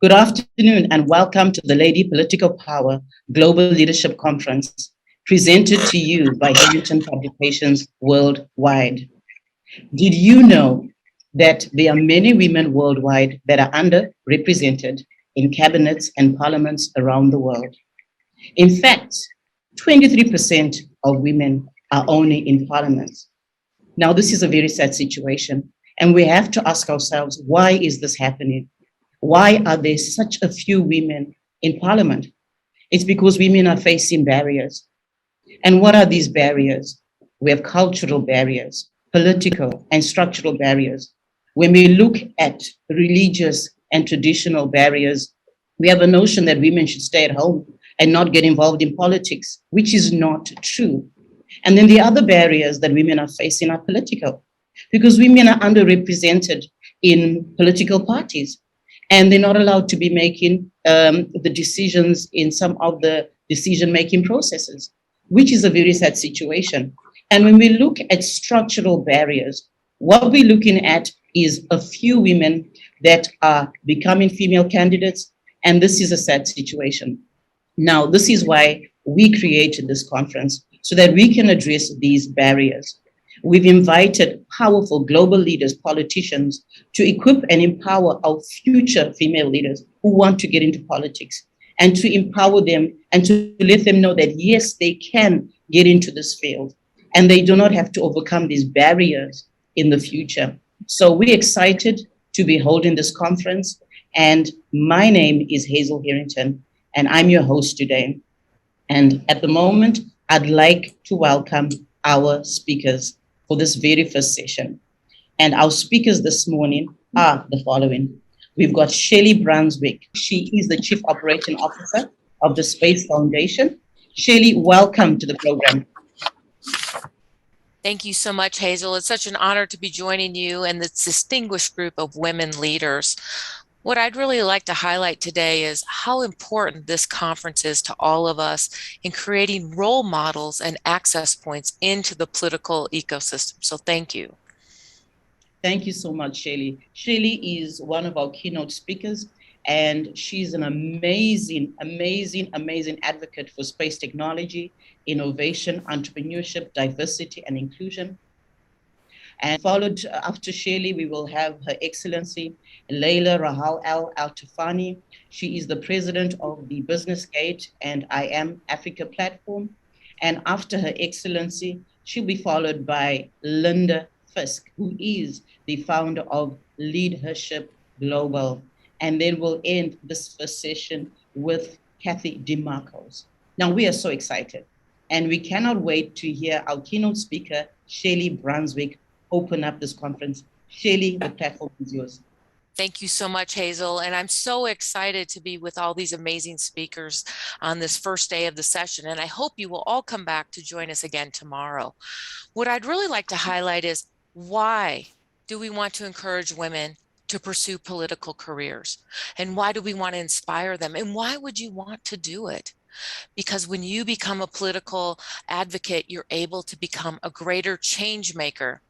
Good afternoon and welcome to the Lady Political Power Global Leadership Conference, presented to you by Herrington Publications Worldwide. Did you know that there are many women worldwide that are underrepresented in cabinets and parliaments around the world? In fact, 23% of women are only in parliaments. Now, this is a very sad situation, and we have to ask ourselves, why is this happening? Why are there such a few women in parliament? It's because women are facing barriers. And what are these barriers? We have cultural barriers, political and structural barriers. When we look at religious and traditional barriers, we have a notion that women should stay at home and not get involved in politics, which is not true. And then the other barriers that women are facing are political, because women are underrepresented in political parties, and they're not allowed to be making the decisions in some of the decision-making processes, which is a very sad situation. And when we look at structural barriers, what we're looking at is a few women that are becoming female candidates, and this is a sad situation. Now, this is why we created this conference, so that we can address these barriers. We've invited powerful global leaders, politicians, to equip and empower our future female leaders who want to get into politics, and to empower them and to let them know that, yes, they can get into this field and they do not have to overcome these barriers in the future. So we're excited to be holding this conference. And my name is Hazel Herrington, and I'm your host today. And at the moment, I'd like to welcome our speakers for this very first session. And our speakers this morning are the following. We've got Shelli Brunswick. She is the Chief Operating Officer of the Space Foundation. Shelli, welcome to the program. Thank you so much, Hazel. It's such an honor to be joining you and this distinguished group of women leaders. What I'd really like to highlight today is how important this conference is to all of us in creating role models and access points into the political ecosystem. So thank you. Thank you so much, Shelli. Shelli is one of our keynote speakers, and she's an amazing advocate for space technology, innovation, entrepreneurship, diversity, and inclusion. And followed after Shelli, we will have Her Excellency Laila Rahhal Al-Tufani. She is the president of the Business Gate and I Am Africa platform. And after Her Excellency, she'll be followed by Linda Fisk, who is the founder of Leadership Global. And then we'll end this first session with Cathy Dimarchos. Now, we are so excited, and we cannot wait to hear our keynote speaker, Shelli Brunswick, open up this conference. Shelli, the platform is yours. Thank you so much, Hazel. And I'm so excited to be with all these amazing speakers on this first day of the session. And I hope you will all come back to join us again tomorrow. What I'd really like to highlight is, why do we want to encourage women to pursue political careers? And why do we want to inspire them? And why would you want to do it? Because when you become a political advocate, you're able to become a greater change maker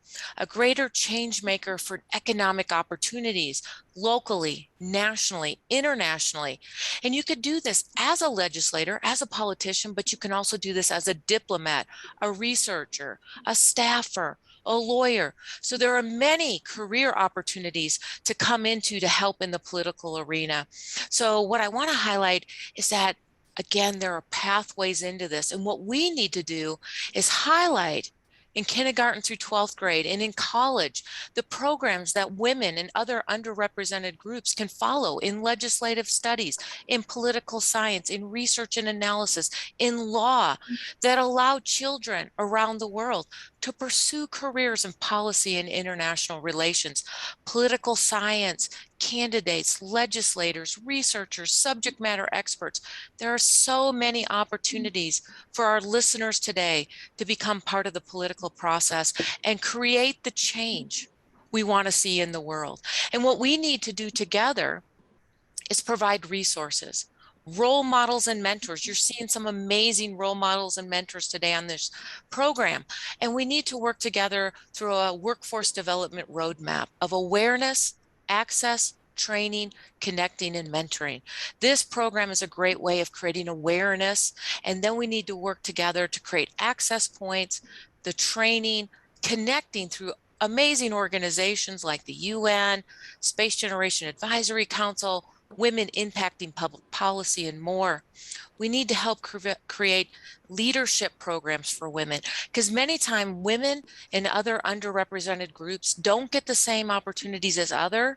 for economic opportunities locally, nationally, internationally. And you could do this as a legislator, as a politician, but you can also do this as a diplomat, a researcher, a staffer, a lawyer. So there are many career opportunities to come into to help in the political arena. So what I want to highlight is that, again, there are pathways into this. And what we need to do is highlight in kindergarten through 12th grade and in college, the programs that women and other underrepresented groups can follow in legislative studies, in political science, in research and analysis, in law, that allow children around the world to pursue careers in policy and international relations, political science, candidates, legislators, researchers, subject matter experts. There are so many opportunities for our listeners today to become part of the political process and create the change we want to see in the world. And what we need to do together is provide resources, role models and mentors. You're seeing some amazing role models and mentors today on this program. And we need to work together through a workforce development roadmap of awareness, access, training, connecting, and mentoring. This program is a great way of creating awareness, and then we need to work together to create access points, the training, connecting through amazing organizations like the UN, Space Generation Advisory Council, Women Impacting Public Policy, and more. We need to help create leadership programs for women, because many times women and other underrepresented groups don't get the same opportunities as others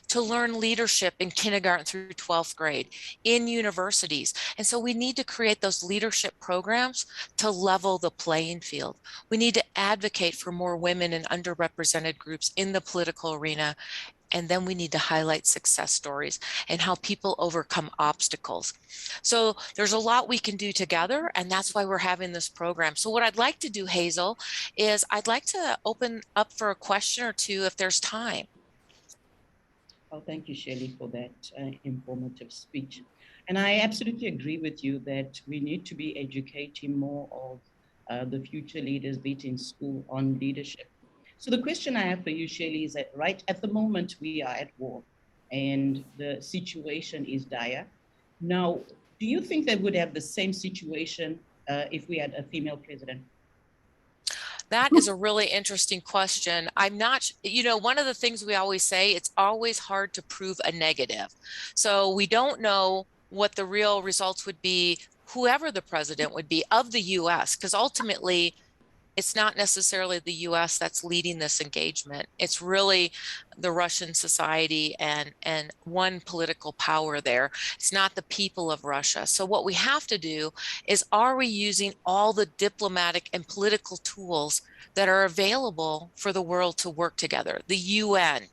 to learn leadership in kindergarten through 12th grade, in universities. And so we need to create those leadership programs to level the playing field. We need to advocate for more women and underrepresented groups in the political arena. And then we need to highlight success stories and how people overcome obstacles. So there's a lot we can do together, and that's why we're having this program. So what I'd like to do, Hazel, is I'd like to open up for a question or two if there's time. Oh, thank you, Shelli, for that informative speech. And I absolutely agree with you that we need to be educating more of the future leaders, be it in school, on leadership. So the question I have for you, Shelli, is that right at the moment we are at war and the situation is dire. Now, do you think they would have the same situation if we had a female president? That is a really interesting question. I'm not, one of the things we always say, it's always hard to prove a negative. So we don't know what the real results would be, whoever the president would be of the US, because ultimately it's not necessarily the US that's leading this engagement. It's really the Russian society and one political power there. It's not the people of Russia. So what we have to do is, are we using all the diplomatic and political tools that are available for the world to work together? The UN,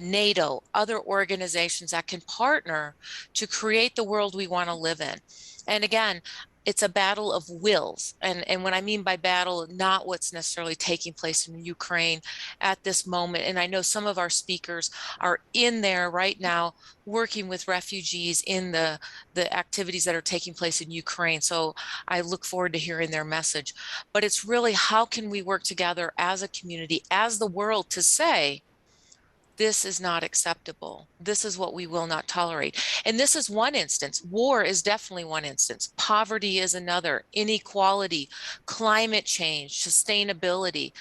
NATO, other organizations that can partner to create the world we want to live in. And again, it's a battle of wills. And what I mean by battle, not what's necessarily taking place in Ukraine at this moment. And I know some of our speakers are in there right now working with refugees in the activities that are taking place in Ukraine. So I look forward to hearing their message. But it's really, how can we work together as a community, as the world, to say, this is not acceptable. This is what we will not tolerate. And this is one instance. War is definitely one instance. Poverty is another. Inequality, climate change, sustainability.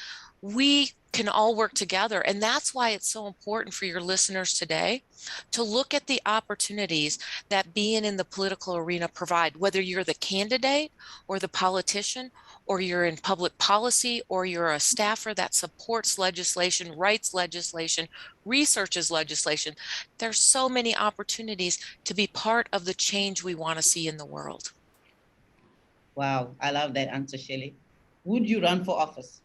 We can all work together. And that's why it's so important for your listeners today to look at the opportunities that being in the political arena provide, whether you're the candidate or the politician, or you're in public policy, or you're a staffer that supports legislation, writes legislation, researches legislation. There's so many opportunities to be part of the change we want to see in the world. Wow, I love that answer, Shelli. Would you run for office?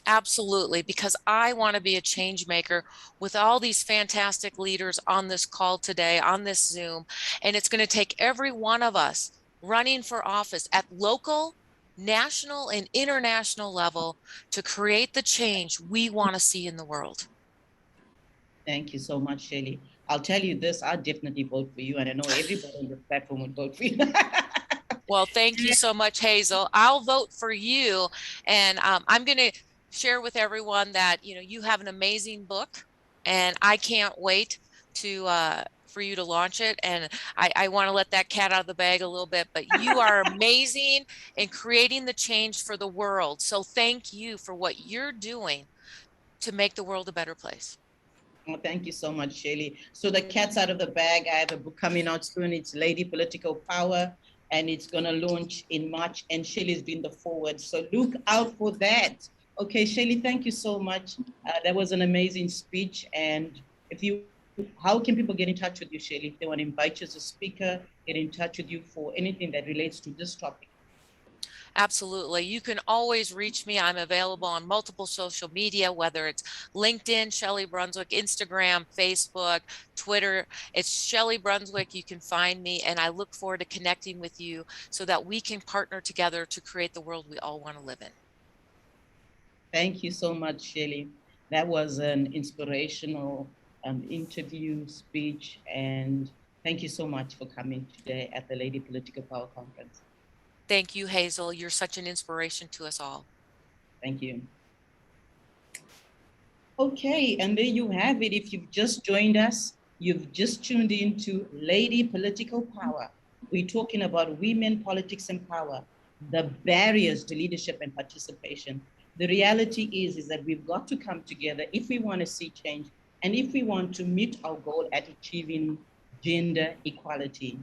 Absolutely, because I want to be a change maker with all these fantastic leaders on this call today, on this Zoom. And it's going to take every one of us running for office at local, national, and international level to create the change we want to see in the world. Thank you so much, Shelli. I'll tell you this, I'll definitely vote for you, and I know everybody on this platform would vote for you. Well, thank you so much, Hazel. I'll vote for you. And I'm going to share with everyone that, you have an amazing book, and I can't wait to for you to launch it. And I want to let that cat out of the bag a little bit, but you are amazing in creating the change for the world. So thank you for what you're doing to make the world a better place. Well, thank you so much, Shelli. So the cat's out of the bag. I have a book coming out soon. It's Lady Political Power, and it's going to launch in March, and Shelli's been the forward. So look out for that. Okay, Shelli, thank you so much. That was an amazing speech. And how can people get in touch with you, Shelli? If they want to invite you as a speaker, get in touch with you for anything that relates to this topic. Absolutely. You can always reach me. I'm available on multiple social media, whether it's LinkedIn, Shelli Brunswick, Instagram, Facebook, Twitter. It's Shelli Brunswick. You can find me, and I look forward to connecting with you so that we can partner together to create the world we all want to live in. Thank you so much, Shelli. That was an inspirational interview, speech, and thank you so much for coming today at the Lady Political Power Conference. Thank you, Hazel. You're such an inspiration to us all. Thank you. Okay, and there you have it. If you've just joined us, You've just tuned into Lady Political Power. We're talking about women, politics, and power, the barriers to leadership and participation. The reality is that we've got to come together if we want to see change and if we want to meet our goal at achieving gender equality.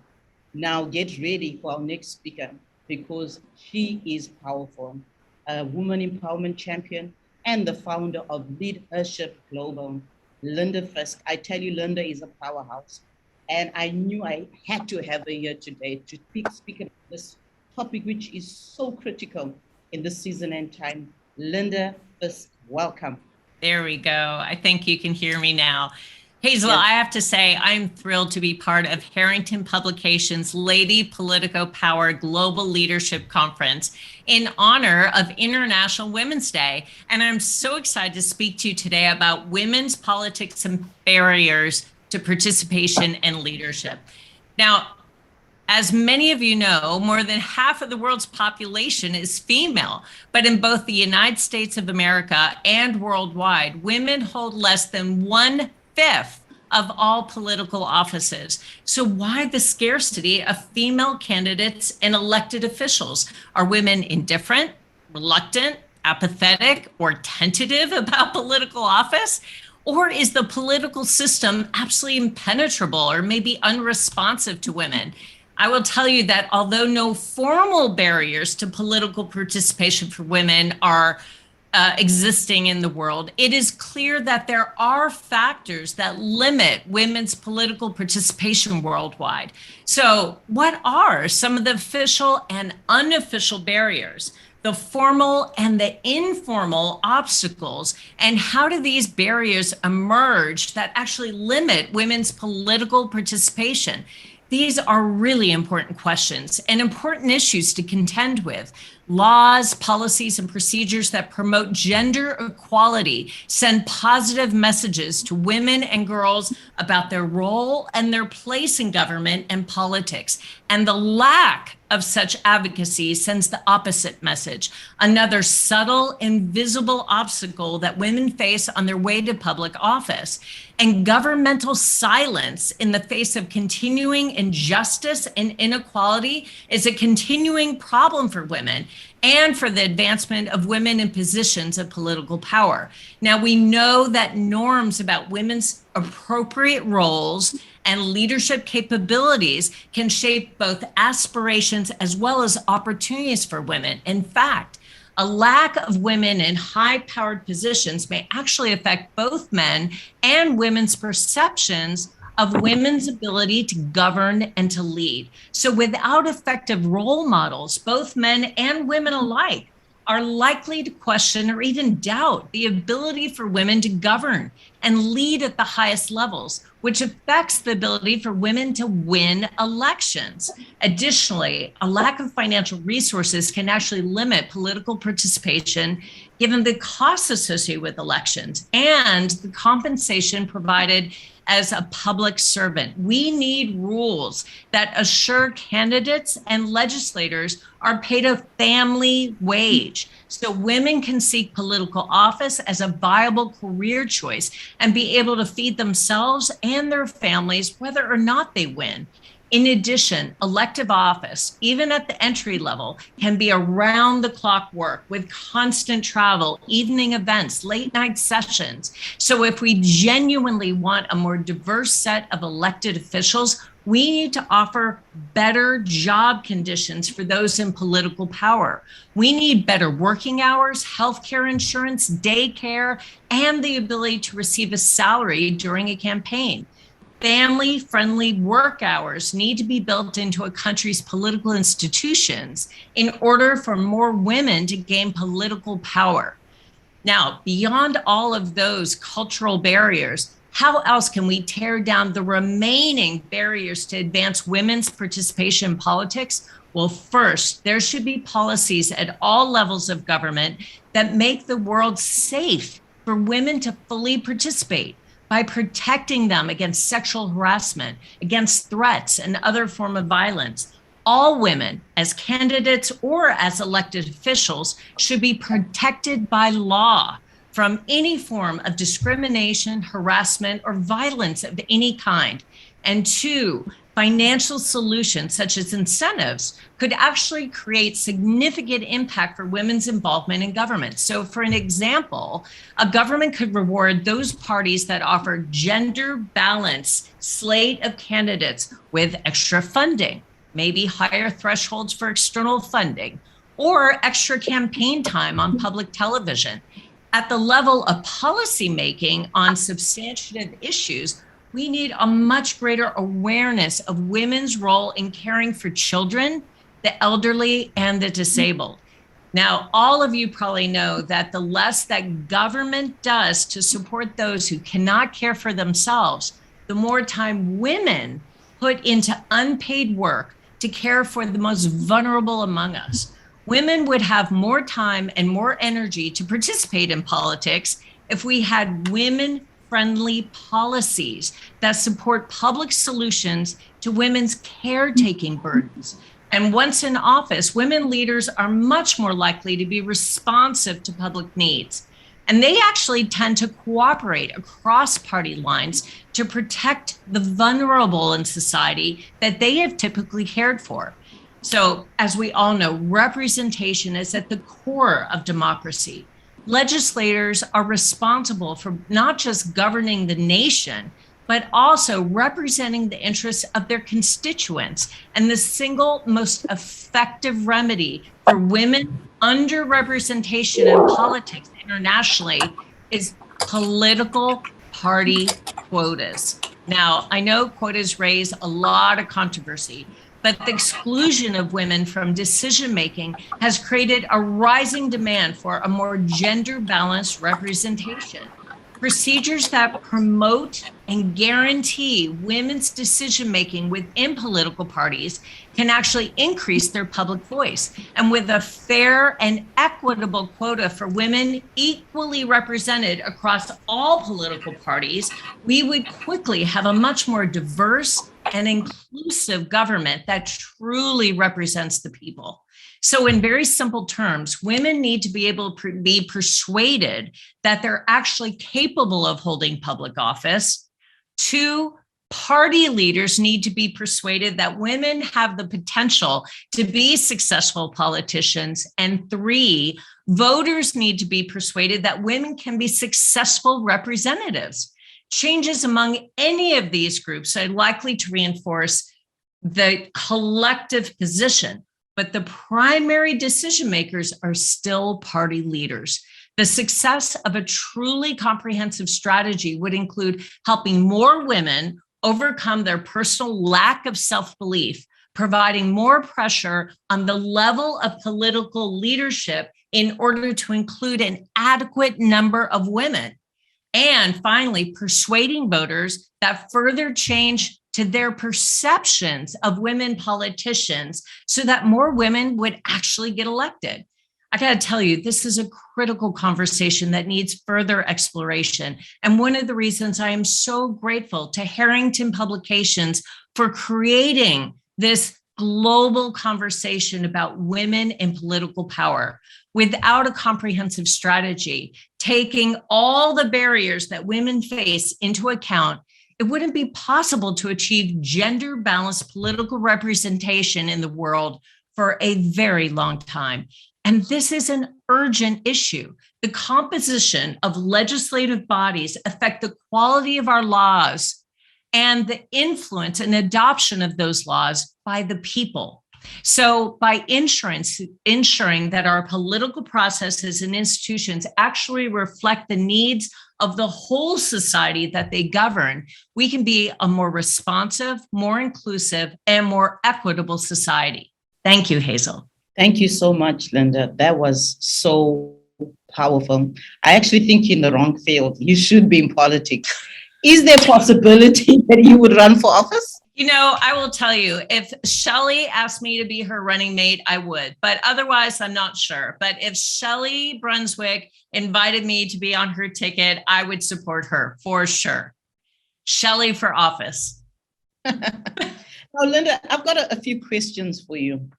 Now get ready for our next speaker because she is powerful, a woman empowerment champion and the founder of Leadership Global, Linda Fisk. I tell you, Linda is a powerhouse. And I knew I had to have her here today to speak about this topic, which is so critical in this season and time. Linda Fisk, welcome. There we go. I think you can hear me now. Hazel, yes. I have to say, I'm thrilled to be part of Herrington Publications' Lady Politico Power Global Leadership Conference in honor of International Women's Day. And I'm so excited to speak to you today about women's politics and barriers to participation and leadership. Now, as many of you know, more than half of the world's population is female, but in both the United States of America and worldwide, women hold less than 1/5 of all political offices. So why the scarcity of female candidates and elected officials? Are women indifferent, reluctant, apathetic, or tentative about political office? Or is the political system absolutely impenetrable or maybe unresponsive to women? I will tell you that although no formal barriers to political participation for women are existing in the world, it is clear that there are factors that limit women's political participation worldwide. So what are some of the official and unofficial barriers, the formal and the informal obstacles, and how do these barriers emerge that actually limit women's political participation? These are really important questions and important issues to contend with. Laws, policies, and procedures that promote gender equality send positive messages to women and girls about their role and their place in government and politics. And the lack of such advocacy sends the opposite message, another subtle, invisible obstacle that women face on their way to public office. And governmental silence in the face of continuing injustice and inequality is a continuing problem for women and for the advancement of women in positions of political power. Now, we know that norms about women's appropriate roles and leadership capabilities can shape both aspirations as well as opportunities for women. In fact, a lack of women in high-powered positions may actually affect both men and women's perceptions of women's ability to govern and to lead. So without effective role models, both men and women alike are likely to question or even doubt the ability for women to govern and lead at the highest levels, which affects the ability for women to win elections. Additionally, a lack of financial resources can actually limit political participation given the costs associated with elections and the compensation provided as a public servant. We need rules that assure candidates and legislators are paid a family wage so women can seek political office as a viable career choice and be able to feed themselves and their families whether or not they win. In addition, elective office, even at the entry level, can be around the clock work with constant travel, evening events, late night sessions. So if we genuinely want a more diverse set of elected officials, we need to offer better job conditions for those in political power. We need better working hours, healthcare insurance, daycare, and the ability to receive a salary during a campaign. Family-friendly work hours need to be built into a country's political institutions in order for more women to gain political power. Now, beyond all of those cultural barriers, how else can we tear down the remaining barriers to advance women's participation in politics? Well, first, there should be policies at all levels of government that make the world safe for women to fully participate, by protecting them against sexual harassment, against threats and other forms of violence. All women, as candidates or as elected officials, should be protected by law. from any form of discrimination, harassment, or violence of any kind. And two, financial solutions such as incentives could actually create significant impact for women's involvement in government. So for an example, a government could reward those parties that offer gender balanced slate of candidates with extra funding, maybe higher thresholds for external funding, or extra campaign time on public television. At the level of policymaking on substantive issues, we need a much greater awareness of women's role in caring for children, the elderly, and the disabled. Now, all of you probably know that the less that government does to support those who cannot care for themselves, the more time women put into unpaid work to care for the most vulnerable among us. Women would have more time and more energy to participate in politics if we had women-friendly policies that support public solutions to women's caretaking burdens. And once in office, women leaders are much more likely to be responsive to public needs. And they actually tend to cooperate across party lines to protect the vulnerable in society that they have typically cared for. So, as we all know, representation is at the core of democracy. Legislators are responsible for not just governing the nation, but also representing the interests of their constituents. And the single most effective remedy for women underrepresentation in politics internationally is political party quotas. Now, I know quotas raise a lot of controversy, but the exclusion of women from decision-making has created a rising demand for a more gender-balanced representation. Procedures that promote and guarantee women's decision-making within political parties can actually increase their public voice. And with a fair and equitable quota for women equally represented across all political parties, we would quickly have a much more diverse and inclusive government that truly represents the people. So in very simple terms, women need to be able to be persuaded that they're actually capable of holding public office. Two, party leaders need to be persuaded that women have the potential to be successful politicians. And three, voters need to be persuaded that women can be successful representatives. Changes among any of these groups are likely to reinforce the collective position, but the primary decision makers are still party leaders. The success of a truly comprehensive strategy would include helping more women overcome their personal lack of self-belief, providing more pressure on the level of political leadership in order to include an adequate number of women. And finally, persuading voters that further change to their perceptions of women politicians so that more women would actually get elected. I got to tell you, this is a critical conversation that needs further exploration. And one of the reasons I am so grateful to Herrington Publications for creating this global conversation about women in political power. Without a comprehensive strategy, taking all the barriers that women face into account, it wouldn't be possible to achieve gender-balanced political representation in the world for a very long time. And this is an urgent issue. The composition of legislative bodies affect the quality of our laws and the influence and adoption of those laws by the people. So by ensuring that our political processes and institutions actually reflect the needs of the whole society that they govern, we can be a more responsive, more inclusive, and more equitable society. Thank you, Hazel. Thank you so much, Linda. That was so powerful. I actually think you're in the wrong field. You should be in politics. Is there a possibility that you would run for office? You know, I will tell you, if Shelli asked me to be her running mate, I would. But otherwise, I'm not sure. But if Shelli Brunswick invited me to be on her ticket, I would support her for sure. Shelli for office. Now, Linda, I've got a few questions for you.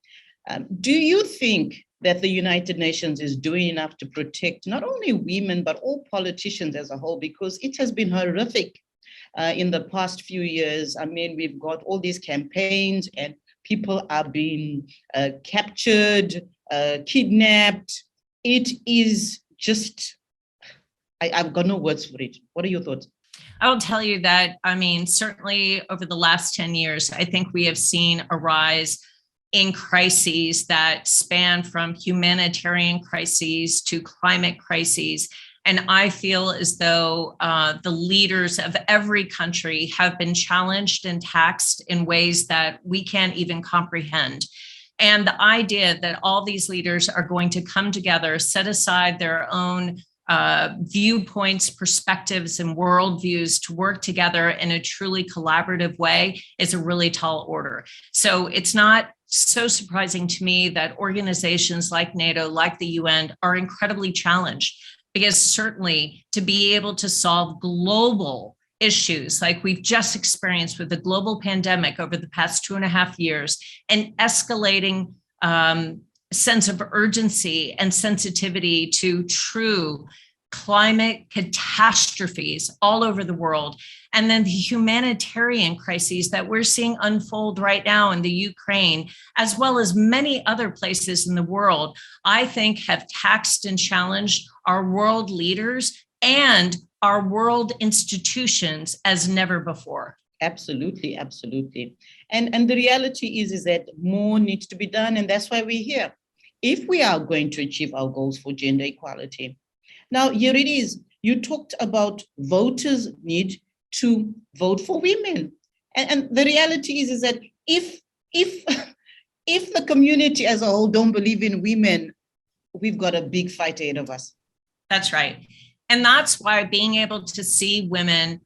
Do you think that the United Nations is doing enough to protect not only women, but all politicians as a whole, because it has been horrific in the past few years. I mean, we've got all these campaigns and people are being captured, kidnapped. It is just, I've got no words for it. What are your thoughts? I will tell you that, I mean, certainly over the last 10 years, I think we have seen a rise in crises that span from humanitarian crises to climate crises. And I feel as though the leaders of every country have been challenged and taxed in ways that we can't even comprehend. And the idea that all these leaders are going to come together, set aside their own viewpoints, perspectives, and worldviews to work together in a truly collaborative way is a really tall order. So it's not so surprising to me that organizations like NATO, like the UN, are incredibly challenged, because certainly to be able to solve global issues like we've just experienced with the global pandemic over the past 2.5 years, and escalating sense of urgency and sensitivity to true climate catastrophes all over the world, and then the humanitarian crises that we're seeing unfold right now in the Ukraine, as well as many other places in the world, I think have taxed and challenged our world leaders and our world institutions as never before. Absolutely, absolutely. And the reality is that more needs to be done, and that's why we're here. If we are going to achieve our goals for gender equality. Now, here it is. You talked about voters need to vote for women. And the reality is that if the community as a whole don't believe in women, we've got a big fight ahead of us. That's right. And that's why being able to see women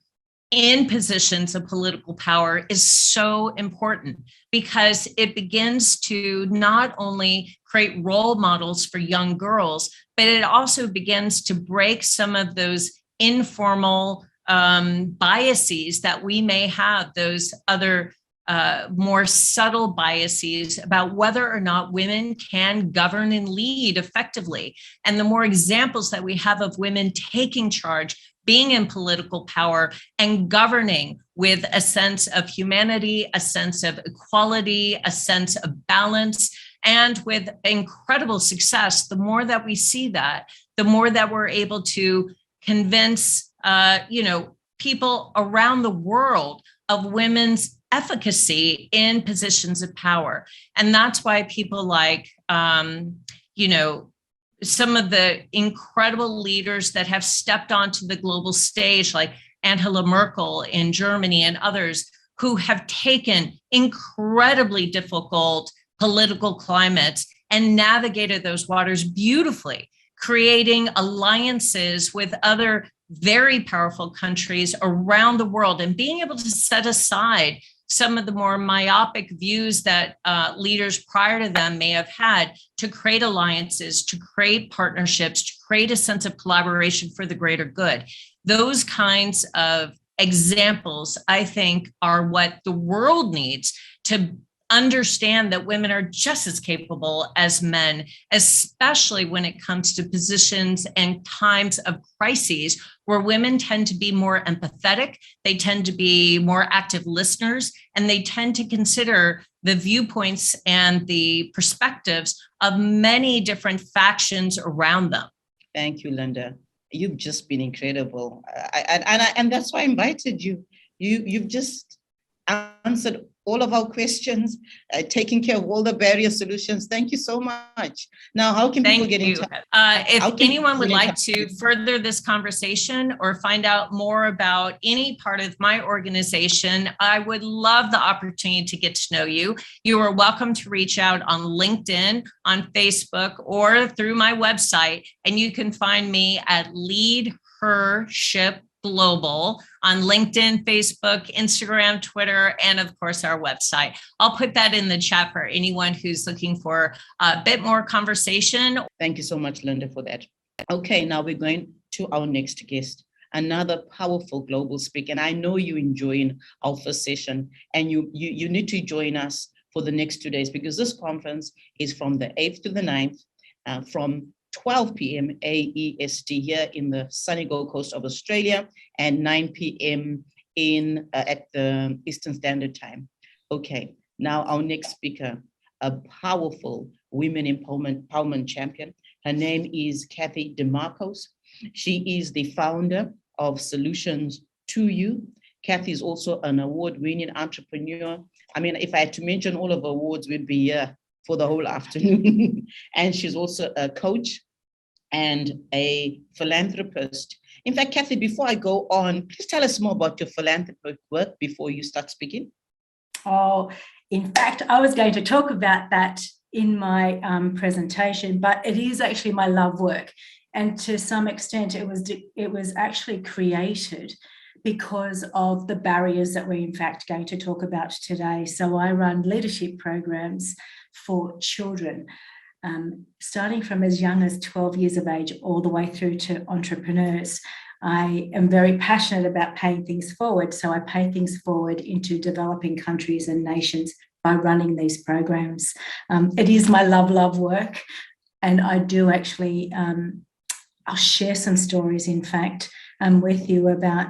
in positions of political power is so important, because it begins to not only create role models for young girls, but it also begins to break some of those informal biases that we may have, those other more subtle biases about whether or not women can govern and lead effectively. And the more examples that we have of women taking charge, being in political power and governing with a sense of humanity, a sense of equality, a sense of balance, and with incredible success, the more that we see that, the more that we're able to convince, people around the world of women's efficacy in positions of power. And that's why people like, some of the incredible leaders that have stepped onto the global stage, like Angela Merkel in Germany and others, who have taken incredibly difficult political climates and navigated those waters beautifully, creating alliances with other very powerful countries around the world, and being able to set aside some of the more myopic views that leaders prior to them may have had, to create alliances, to create partnerships, to create a sense of collaboration for the greater good. Those kinds of examples, I think, are what the world needs to understand that women are just as capable as men, especially when it comes to positions and times of crises where women tend to be more empathetic, they tend to be more active listeners, and they tend to consider the viewpoints and the perspectives of many different factions around them. Thank you, Linda. You've just been incredible. And that's why I invited you. You've just answered all of our questions, taking care of all the various solutions. Thank you so much. Now, how can people get in touch? If anyone would like to further this conversation or find out more about any part of my organization, I would love the opportunity to get to know you. You are welcome to reach out on LinkedIn, on Facebook, or through my website. And you can find me at Lead Her Ship Global on LinkedIn, Facebook, Instagram, Twitter, and of course our website. I'll put that in the chat for anyone who's looking for a bit more conversation. Thank you so much, Linda, for that. Okay, now we're going to our next guest, another powerful global speaker. And I know you're enjoying our first session, and you need to join us for the next 2 days, because this conference is from the 8th to the 9th. from 12 p.m. AEST here in the sunny Gold Coast of Australia and 9 p.m. At the Eastern Standard Time. Okay, now our next speaker, a powerful women empowerment champion. Her name is Cathy Dimarchos. She is the founder of Solutions to You. Cathy is also an award-winning entrepreneur. I mean, if I had to mention all of her awards, we'd be here for the whole afternoon. And she's also a coach and a philanthropist. In fact, Cathy, before I go on, please tell us more about your philanthropic work before you start speaking. Oh, in fact, I was going to talk about that in my presentation, but it is actually my love work. And to some extent, it was actually created because of the barriers that we're in fact going to talk about today. So I run leadership programs for children, starting from as young as 12 years of age all the way through to entrepreneurs. I am very passionate about paying things forward, so I pay things forward into developing countries and nations by running these programs. It is my love work, and I do actually, I'll share some stories, in fact, with you about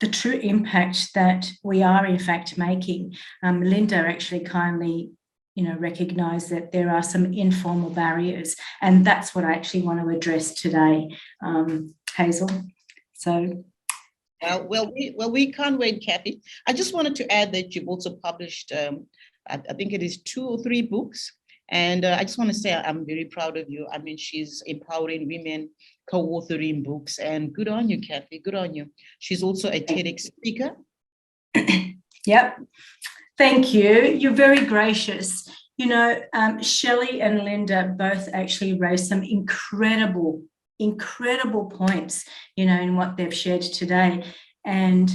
the true impact that we are in fact making. Linda actually kindly recognise that there are some informal barriers, and that's what I actually want to address today, Hazel. So, we can't wait, Cathy. I just wanted to add that you've also published, I think it is 2 or 3 books, and I just want to say I'm very proud of you. I mean, she's empowering women, co-authoring books, and good on you, Cathy. Good on you. She's also a TEDx speaker. Yep. Thank you. You're very gracious. Shelli and Linda both actually raised some incredible points, in what they've shared today. And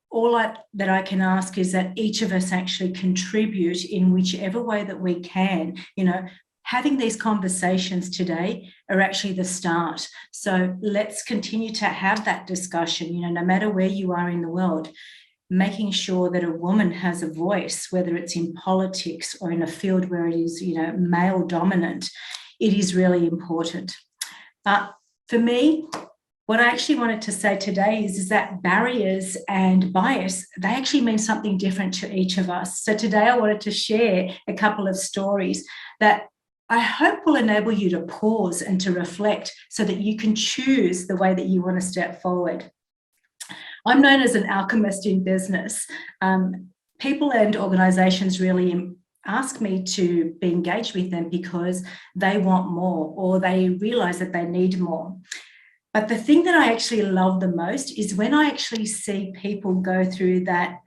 all that I can ask is that each of us actually contribute in whichever way that we can. Having these conversations today are actually the start. So let's continue to have that discussion, no matter where you are in the world, making sure that a woman has a voice, whether it's in politics or in a field where it is, male dominant. It is really important. For me, what I actually wanted to say today is that barriers and bias, they actually mean something different to each of us. So today I wanted to share a couple of stories that I hope will enable you to pause and to reflect so that you can choose the way that you want to step forward. I'm known as an alchemist in business. People and organisations really ask me to be engaged with them because they want more or they realise that they need more. But the thing that I actually love the most is when I actually see people go through that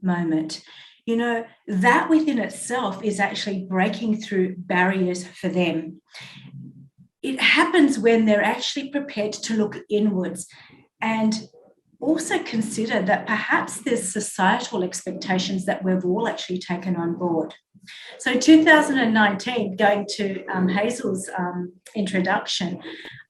moment. That within itself is actually breaking through barriers for them. It happens when they're actually prepared to look inwards and also consider that perhaps there's societal expectations that we've all actually taken on board. So in 2019, going to Hazel's introduction,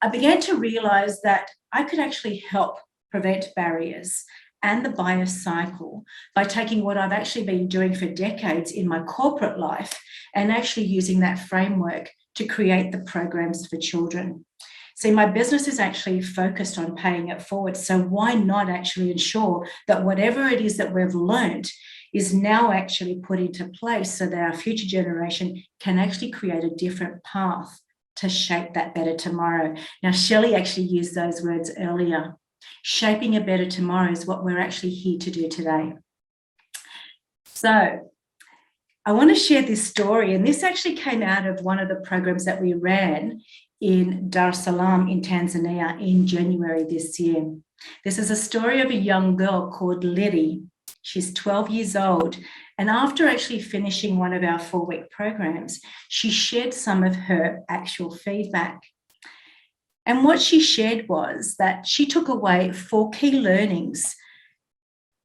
I began to realise that I could actually help prevent barriers and the bias cycle by taking what I've actually been doing for decades in my corporate life and actually using that framework to create the programs for children. See, my business is actually focused on paying it forward. So why not actually ensure that whatever it is that we've learned is now actually put into place so that our future generation can actually create a different path to shape that better tomorrow. Now, Shelli actually used those words earlier. Shaping a better tomorrow is what we're actually here to do today. So I want to share this story, and this actually came out of one of the programs that we ran in Dar es Salaam in Tanzania in January this year. This is a story of a young girl called Liddy. She's 12 years old, and after actually finishing one of our 4-week programs, she shared some of her actual feedback. And what she shared was that she took away 4 key learnings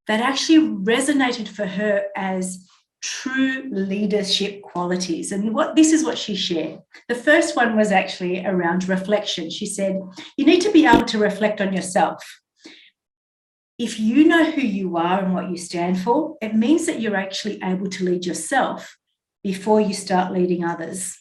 that actually resonated for her as true leadership qualities. And this is what she shared. The first one was actually around reflection. She said, you need to be able to reflect on yourself. If you know who you are and what you stand for, it means that you're actually able to lead yourself before you start leading others.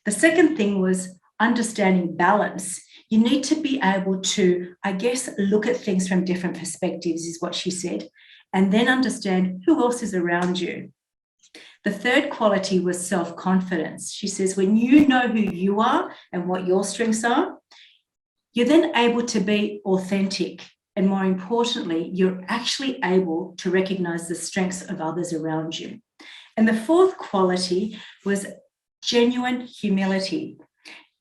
The second thing was understanding balance. You need to be able to, I guess, look at things from different perspectives, is what she said, and then understand who else is around you. The third quality was self-confidence. She says, when you know who you are and what your strengths are, you're then able to be authentic. And more importantly, you're actually able to recognize the strengths of others around you. And the fourth quality was genuine humility.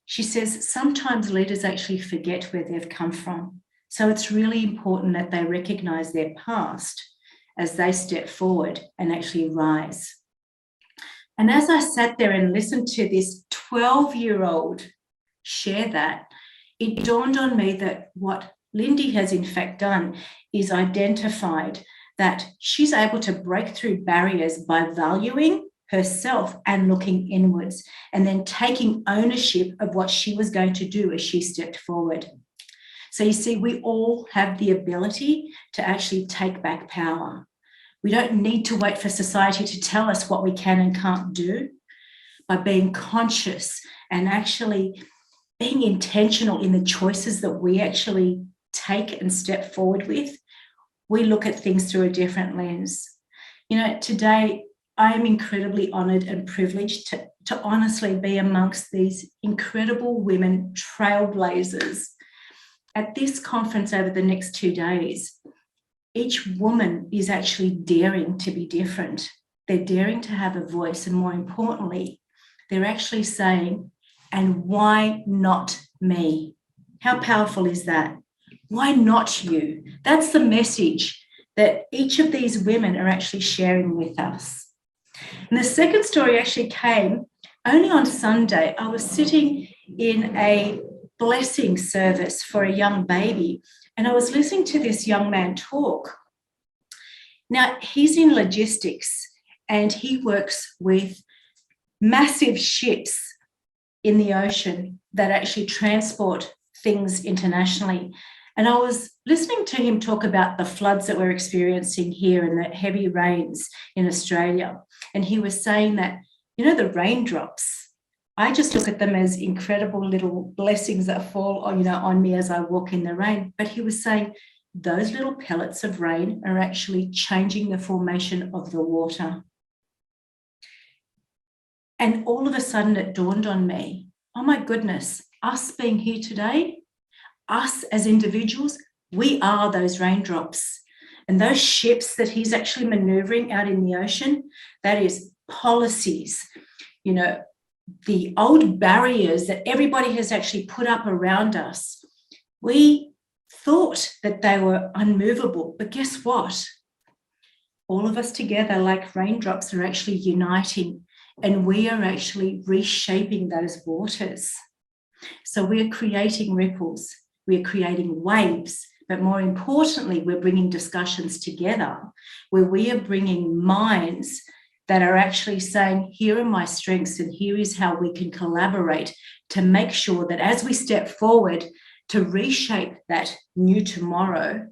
She says, sometimes leaders actually forget where they've come from. So it's really important that they recognize their past as they step forward and actually rise. And as I sat there and listened to this 12-year-old share that, it dawned on me that what Lindy has in fact done is identified that she's able to break through barriers by valuing herself and looking inwards, and then taking ownership of what she was going to do as she stepped forward. So you see, we all have the ability to actually take back power. We don't need to wait for society to tell us what we can and can't do. By being conscious and actually being intentional in the choices that we actually take and step forward with, we look at things through a different lens. You know, today I am incredibly honoured and privileged to honestly be amongst these incredible women trailblazers. At this conference over the next 2 days, each woman is actually daring to be different. They're daring to have a voice, and more importantly, they're actually saying, and why not me? How powerful is that? Why not you? That's the message that each of these women are actually sharing with us. And the second story actually came only on Sunday. I was sitting in a blessing service for a young baby, and I was listening to this young man talk. Now, he's in logistics and he works with massive ships in the ocean that actually transport things internationally. And I was listening to him talk about the floods that we're experiencing here and the heavy rains in Australia. And he was saying that, you know, the raindrops, I just look at them as incredible little blessings that fall on, on me as I walk in the rain. But he was saying those little pellets of rain are actually changing the formation of the water. And all of a sudden it dawned on me, oh my goodness, us being here today, us as individuals, we are those raindrops. And those ships that he's actually maneuvering out in the ocean, that is policies, the old barriers that everybody has actually put up around us. We thought that they were unmovable, but guess what? All of us together, like raindrops, are actually uniting, and we are actually reshaping those waters. So we're creating ripples. We're creating waves, but more importantly, we're bringing discussions together where we are bringing minds that are actually saying, here are my strengths and here is how we can collaborate to make sure that as we step forward to reshape that new tomorrow,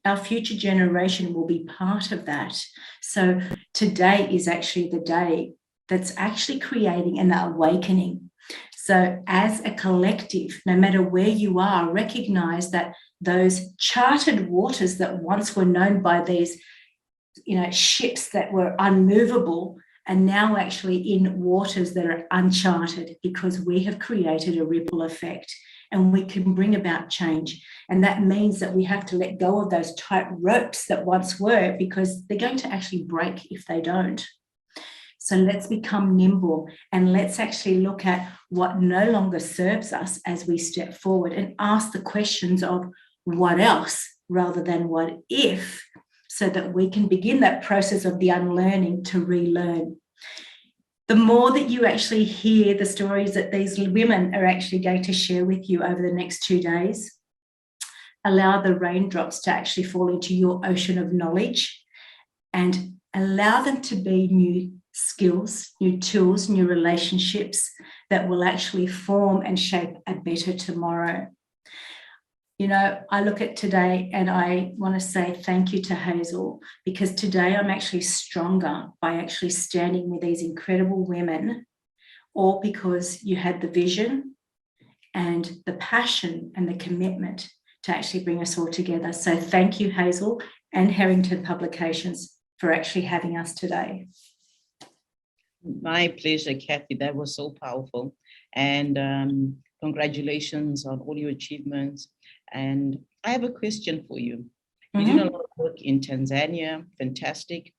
our future generation will be part of that. So today is actually the day that's actually creating an awakening. So as a collective, no matter where you are, recognize that those charted waters that once were known by these, ships that were unmovable are now actually in waters that are uncharted, because we have created a ripple effect and we can bring about change. And that means that we have to let go of those tight ropes that once were, because they're going to actually break if they don't. So let's become nimble and let's actually look at what no longer serves us as we step forward and ask the questions of what else rather than what if, so that we can begin that process of the unlearning to relearn. The more that you actually hear the stories that these women are actually going to share with you over the next 2 days, allow the raindrops to actually fall into your ocean of knowledge and allow them to be new skills, new tools, new relationships that will actually form and shape a better tomorrow. I look at today and I want to say thank you to Hazel, because today I'm actually stronger by actually standing with these incredible women all because you had the vision and the passion and the commitment to actually bring us all together. So thank you, Hazel and Herrington Publications, for actually having us today. My pleasure, Cathy. That was so powerful. And congratulations on all your achievements. And I have a question for you. You did a lot of work in Tanzania, fantastic.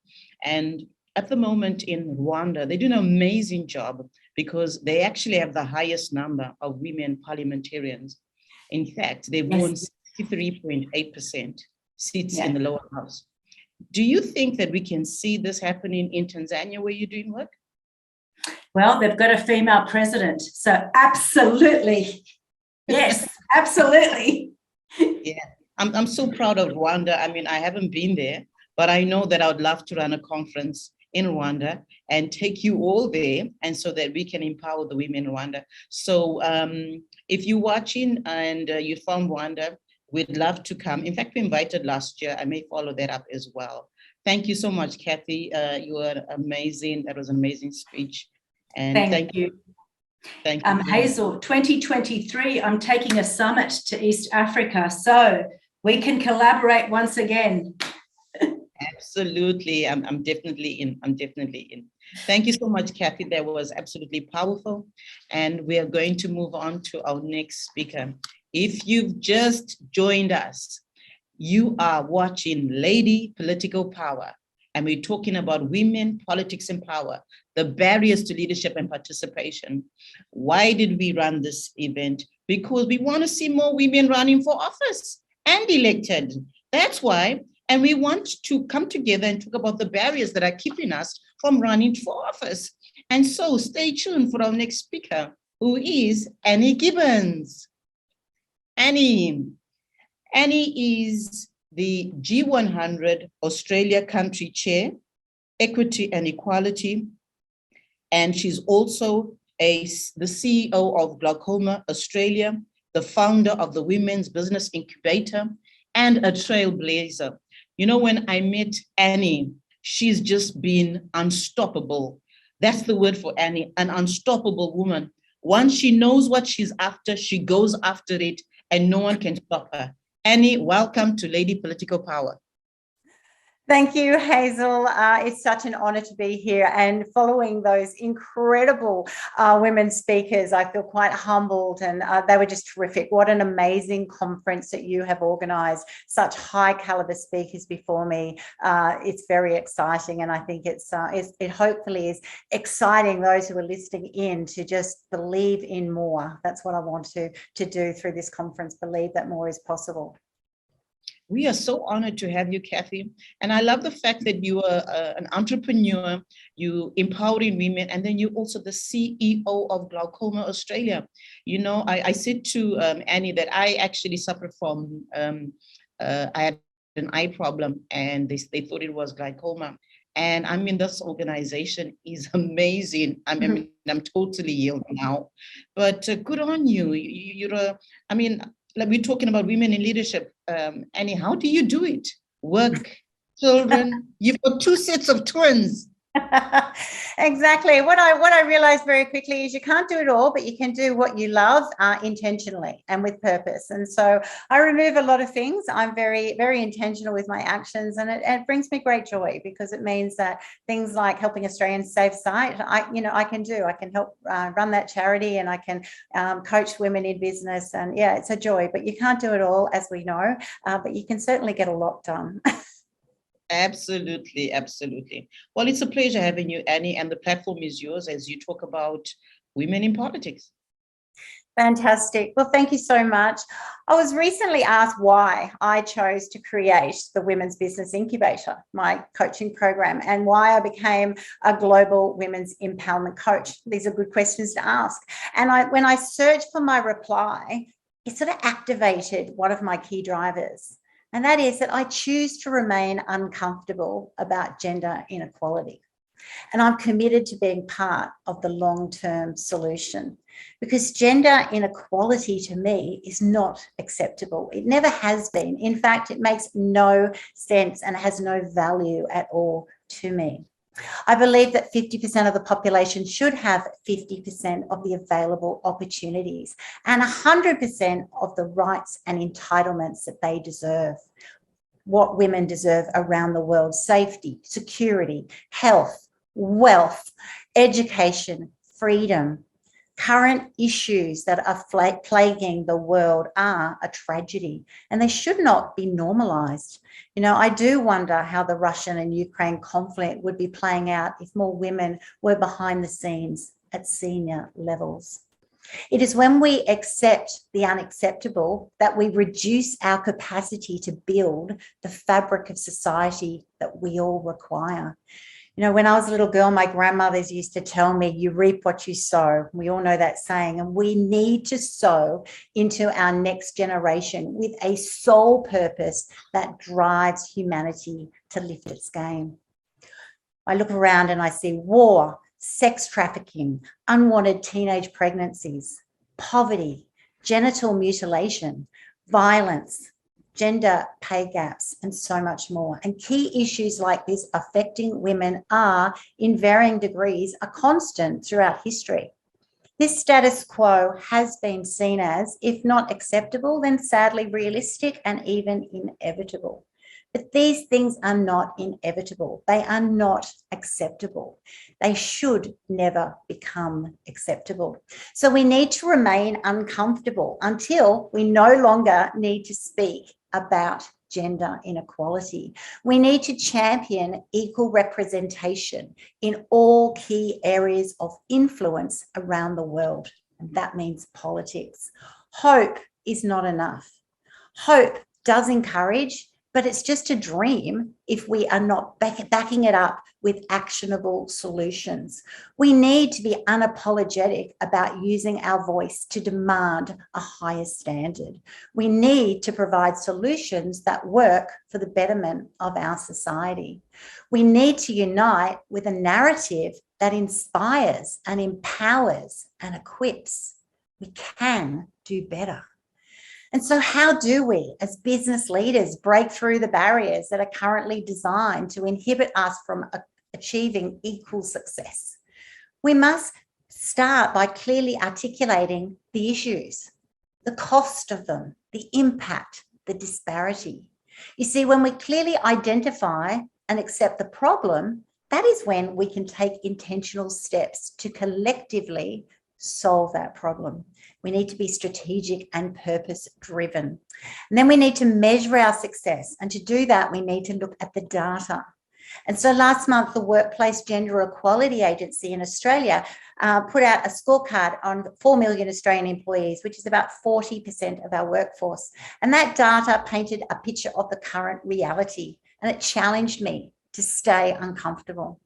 And at the moment in Rwanda, they do an amazing job because they actually have the highest number of women parliamentarians. In fact, they've won 63.8% seats in the lower house. Do you think that we can see this happening in Tanzania where you're doing work? Well, they've got a female president, so absolutely. Yes, absolutely. Yeah, I'm so proud of Rwanda. I mean, I haven't been there, but I know that I would love to run a conference in Rwanda and take you all there, and so that we can empower the women in Rwanda. So if you're watching and you're from Rwanda, we'd love to come. In fact, we invited last year. I may follow that up as well. Thank you so much, Cathy. You were amazing. That was an amazing speech. And thank you. Thank you. Hazel, 2023, I'm taking a summit to East Africa, so we can collaborate once again. Absolutely. I'm definitely in. I'm definitely in. Thank you so much, Cathy. That was absolutely powerful. And we are going to move on to our next speaker. If you've just joined us, you are watching Lady Political Power. And we're talking about women, politics, and power, the barriers to leadership and participation. Why did we run this event? Because we want to see more women running for office and elected. That's why. And we want to come together and talk about the barriers that are keeping us from running for office. And so stay tuned for our next speaker, who is Annie Gibbins. Annie is the G100 Australia Country Chair, Equity and Equality, and she's also the CEO of Glaucoma Australia, the founder of the Women's Business Incubator, and a trailblazer. You know, when I met Annie, she's just been unstoppable. That's the word for Annie, an unstoppable woman. Once she knows what she's after, she goes after it, and no one can stop her. Annie, welcome to Lady Political Power. Thank you, Hazel. It's such an honour to be here, and following those incredible women speakers, I feel quite humbled, and they were just terrific. What an amazing conference that you have organised, such high calibre speakers before me. It's very exciting, and I think it hopefully is exciting those who are listening in to just believe in more. That's what I want to do through this conference, believe that more is possible. We are so honored to have you, Cathy. And I love the fact that you are an entrepreneur, you empowering women, and then you're also the CEO of Glaucoma Australia. You know, I said to Annie that I actually suffered from, I had an eye problem, and they thought it was glaucoma. And I mean, this organization is amazing. I mean, I'm totally healed now, but good on you. Like we're talking about women in leadership. Annie, how do you do it? Work, children, you've got 2 sets of twins. Exactly. What I realized very quickly is you can't do it all, but you can do what you love intentionally and with purpose. And so I remove a lot of things. I'm very, very intentional with my actions, and it brings me great joy, because it means that things like helping Australians save sight, I can help run that charity, and I can coach women in business. And yeah, it's a joy, but you can't do it all, as we know, but you can certainly get a lot done. Absolutely, absolutely. Well, it's a pleasure having you, Annie, and the platform is yours as you talk about women in politics. Fantastic. Well, thank you so much. I was recently asked why I chose to create the Women's Business Incubator, my coaching program, and why I became a global women's empowerment coach. These are good questions to ask. And when I searched for my reply, it sort of activated one of my key drivers. And that is that I choose to remain uncomfortable about gender inequality. And I'm committed to being part of the long-term solution, because gender inequality to me is not acceptable. It never has been. In fact, it makes no sense and has no value at all to me. I believe that 50% of the population should have 50% of the available opportunities and 100% of the rights and entitlements that they deserve. What women deserve around the world: safety, security, health, wealth, education, freedom. Current issues that are plaguing the world are a tragedy, and they should not be normalized. You know, I do wonder how the Russian and Ukraine conflict would be playing out if more women were behind the scenes at senior levels. It is when we accept the unacceptable that we reduce our capacity to build the fabric of society that we all require. You know, when I was a little girl, my grandmothers used to tell me, you reap what you sow. We all know that saying, and we need to sow into our next generation with a sole purpose that drives humanity to lift its game. I look around and I see war, sex trafficking, unwanted teenage pregnancies, poverty, genital mutilation, violence, gender pay gaps, and so much more. And key issues like this affecting women are, in varying degrees, a constant throughout history. This status quo has been seen as, if not acceptable, then sadly realistic and even inevitable. But these things are not inevitable. They are not acceptable. They should never become acceptable. So we need to remain uncomfortable until we no longer need to speak about gender inequality. We need to champion equal representation in all key areas of influence around the world. And that means politics. Hope is not enough. Hope does encourage, but it's just a dream if we are not backing it up with actionable solutions. We need to be unapologetic about using our voice to demand a higher standard. We need to provide solutions that work for the betterment of our society. We need to unite with a narrative that inspires and empowers and equips. We can do better. And so how do we, as business leaders, break through the barriers that are currently designed to inhibit us from achieving equal success? We must start by clearly articulating the issues, the cost of them, the impact, the disparity. You see, when we clearly identify and accept the problem, that is when we can take intentional steps to collectively solve that problem. We need to be strategic and purpose-driven. And then we need to measure our success. And to do that, we need to look at the data. And so last month, the Workplace Gender Equality Agency in Australia put out a scorecard on 4 million Australian employees, which is about 40% of our workforce. And that data painted a picture of the current reality, and it challenged me to stay uncomfortable.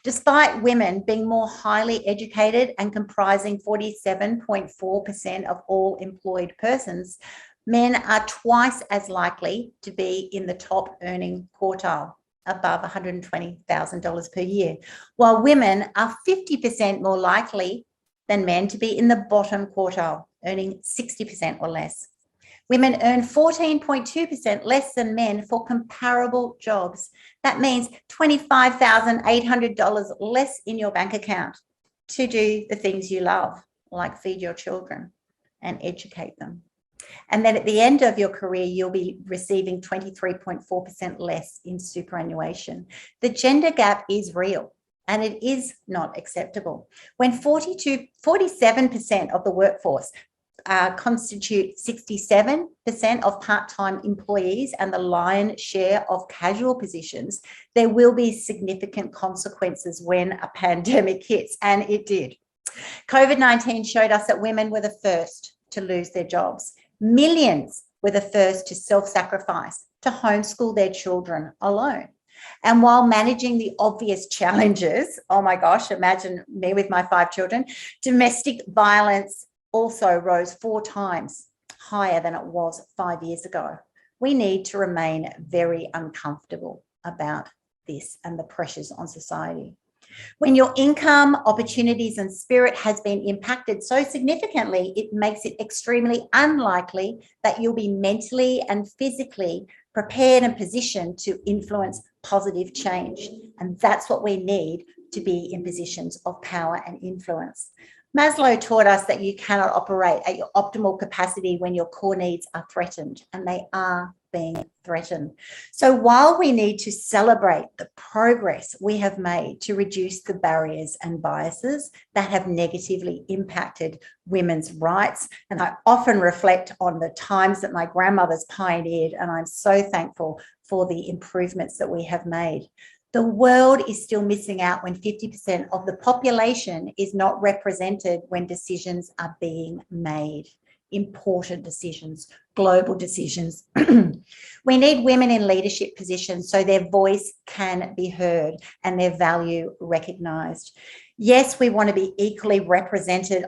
Despite women being more highly educated and comprising 47.4% of all employed persons, men are twice as likely to be in the top earning quartile, above $120,000 per year, while women are 50% more likely than men to be in the bottom quartile, earning 60% or less. Women earn 14.2% less than men for comparable jobs. That means $25,800 less in your bank account to do the things you love, like feed your children and educate them. And then at the end of your career, you'll be receiving 23.4% less in superannuation. The gender gap is real, and it is not acceptable. When 47% of the workforce constitute 67% of part-time employees and the lion's share of casual positions, there will be significant consequences when a pandemic hits, and it did. COVID-19 showed us that women were the first to lose their jobs. Millions were the first to self-sacrifice, to homeschool their children alone. And while managing the obvious challenges, oh my gosh, imagine me with my 5 children, domestic violence also rose 4 times higher than it was 5 years ago. We need to remain very uncomfortable about this and the pressures on society. When your income, opportunities, and spirit has been impacted so significantly, it makes it extremely unlikely that you'll be mentally and physically prepared and positioned to influence positive change. And that's what we need to be in positions of power and influence. Maslow taught us that you cannot operate at your optimal capacity when your core needs are threatened, and they are being threatened. So while we need to celebrate the progress we have made to reduce the barriers and biases that have negatively impacted women's rights, and I often reflect on the times that my grandmothers pioneered, and I'm so thankful for the improvements that we have made. The world is still missing out when 50% of the population is not represented when decisions are being made. Important decisions, global decisions. We need women in leadership positions so their voice can be heard and their value recognised. Yes, we want to be equally represented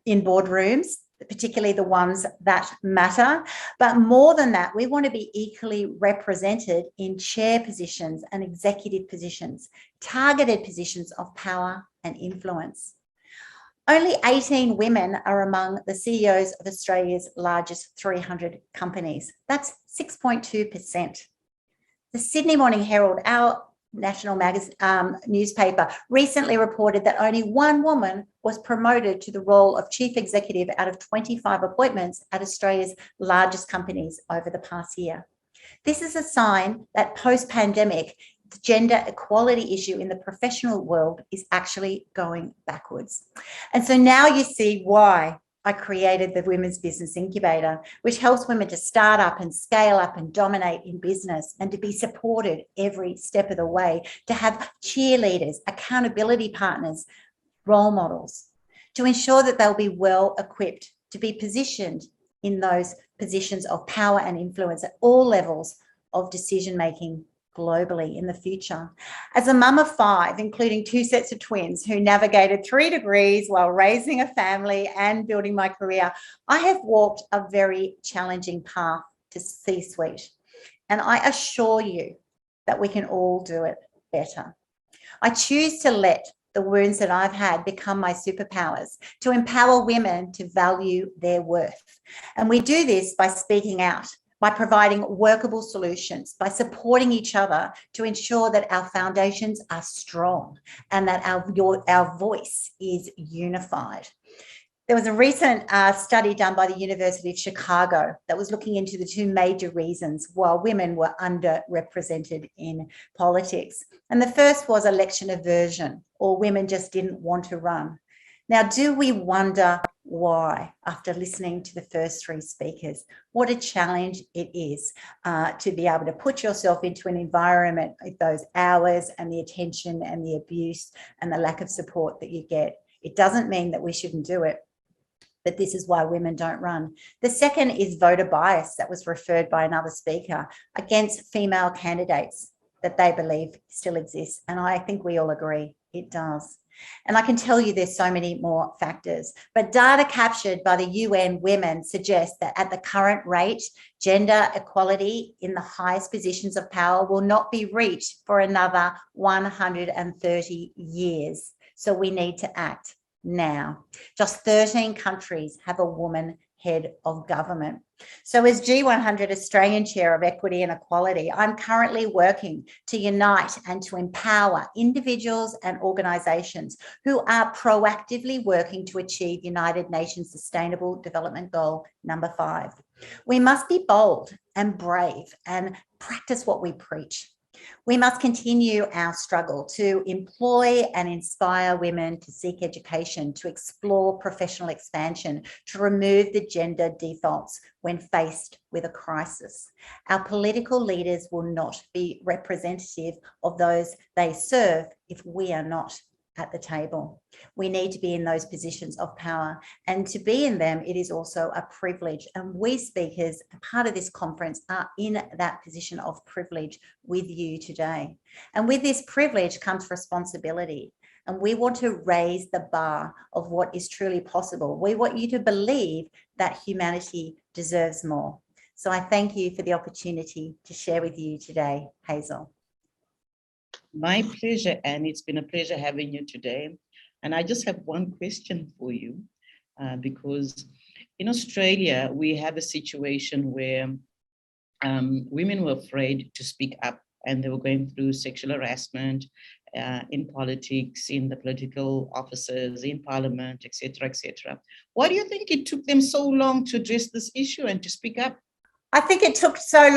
in boardrooms, particularly the ones that matter. But more than that, we want to be equally represented in chair positions and executive positions, targeted positions of power and influence. Only 18 women are among the CEOs of Australia's largest 300 companies. That's 6.2%. The Sydney Morning Herald, our national newspaper, recently reported that only one woman was promoted to the role of chief executive out of 25 appointments at Australia's largest companies over the past year. This is a sign that post-pandemic, the gender equality issue in the professional world is actually going backwards. And so now you see why I created the Women's Business Incubator, which helps women to start up and scale up and dominate in business and to be supported every step of the way, to have cheerleaders, accountability partners, role models, to ensure that they'll be well equipped to be positioned in those positions of power and influence at all levels of decision-making globally in the future. As a mum of 5, including 2 sets of twins who navigated 3 degrees while raising a family and building my career, I have walked a very challenging path to C-suite. And I assure you that we can all do it better. I choose to let the wounds that I've had become my superpowers, to empower women to value their worth. And we do this by speaking out, by providing workable solutions, by supporting each other to ensure that our foundations are strong and that our voice is unified. There was a recent study done by the University of Chicago that was looking into the 2 major reasons why women were underrepresented in politics. And the first was election aversion, or women just didn't want to run. Now, do we wonder why, after listening to the first 3 speakers? What a challenge it is to be able to put yourself into an environment with those hours and the attention and the abuse and the lack of support that you get. It doesn't mean that we shouldn't do it, but this is why women don't run. The second is voter bias that was referred by another speaker against female candidates that they believe still exists. And I think we all agree it does. And I can tell you there's so many more factors, but data captured by the UN Women suggests that at the current rate, gender equality in the highest positions of power will not be reached for another 130 years. So we need to act now. Just 13 countries have a woman head of government. So as G100 Australian Chair of Equity and Equality, I'm currently working to unite and to empower individuals and organisations who are proactively working to achieve United Nations Sustainable Development Goal number 5. We must be bold and brave and practice what we preach. We must continue our struggle to employ and inspire women to seek education, to explore professional expansion, to remove the gender defaults when faced with a crisis. Our political leaders will not be representative of those they serve if we are not at the table. We need to be in those positions of power, and to be in them, it is also a privilege. And we speakers, part of this conference, are in that position of privilege with you today. And with this privilege comes responsibility. And we want to raise the bar of what is truly possible. We want you to believe that humanity deserves more. So I thank you for the opportunity to share with you today, Hazel. My pleasure, Anne. It's been a pleasure having you today. And I just have one question for you, because in Australia, we have a situation where women were afraid to speak up, and they were going through sexual harassment in politics, in the political offices, in parliament, etc., etc. Why do you think it took them so long to address this issue and to speak up? I think it took so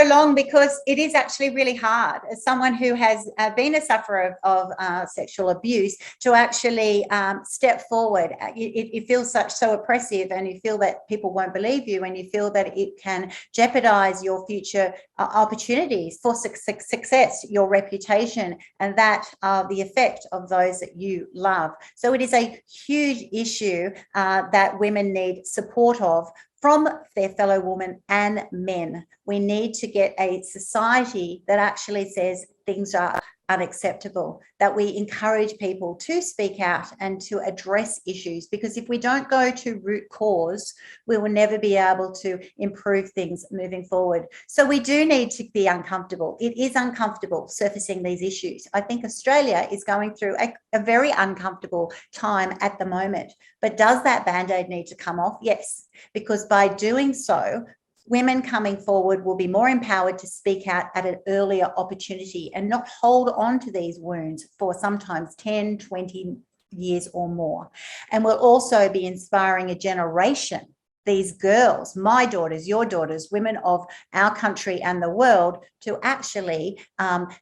long because it is actually really hard, as someone who has been a sufferer of sexual abuse, to actually step forward. It feels so oppressive, and you feel that people won't believe you, and you feel that it can jeopardize your future opportunities for success, your reputation, and that the effect of those that you love. So it is a huge issue that women need support of from their fellow women and men. We need to get a society that actually says things are unacceptable, that we encourage people to speak out and to address issues, because if we don't go to root cause, we will never be able to improve things moving forward. So we do need to be uncomfortable. It is uncomfortable surfacing these issues. I think Australia is going through a very uncomfortable time at the moment, but does that Band-Aid need to come off? Yes, because by doing so, women coming forward will be more empowered to speak out at an earlier opportunity and not hold on to these wounds for sometimes 10, 20 years or more. And we'll also be inspiring a generation, these girls, my daughters, your daughters, women of our country and the world, to actually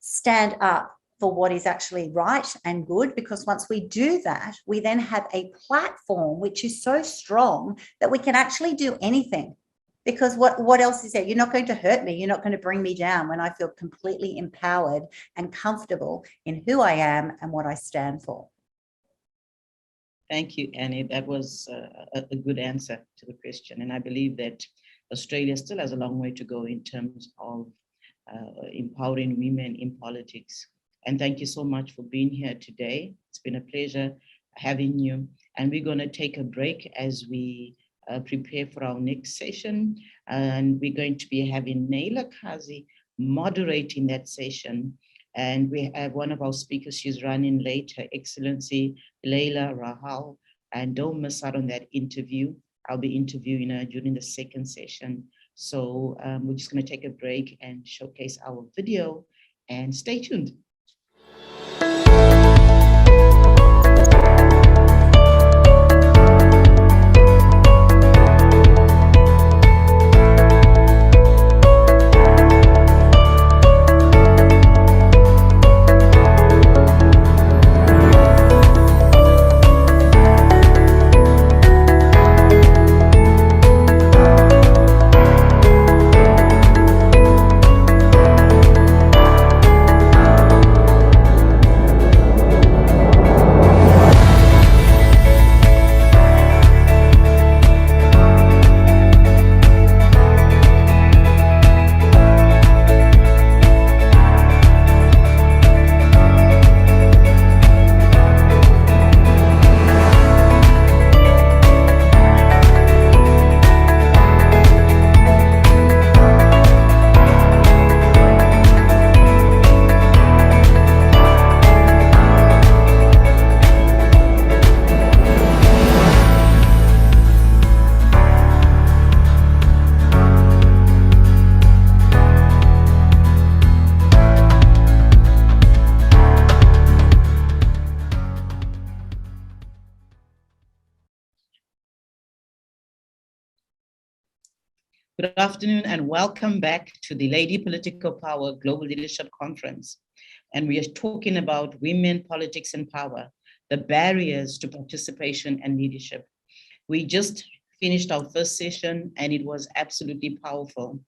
stand up for what is actually right and good, because once we do that, we then have a platform which is so strong that we can actually do anything. Because what else is there? You're not going to hurt me. You're not going to bring me down when I feel completely empowered and comfortable in who I am and what I stand for. Thank you, Annie. That was a good answer to the question. And I believe that Australia still has a long way to go in terms of empowering women in politics. And thank you so much for being here today. It's been a pleasure having you. And we're going to take a break as we prepare for our next session, and we're going to be having Naila Qazi moderating that session, and we have one of our speakers. She's running late, Her Excellency Laila Rahhal, and don't miss out on that interview. I'll be interviewing her during the second session. So we're just going to take a break and showcase our video, and stay tuned. Good afternoon and welcome back to the Lady Political Power Global Leadership Conference. And we are talking about women, politics and power, the barriers to participation and leadership. We just finished our first session and it was absolutely powerful.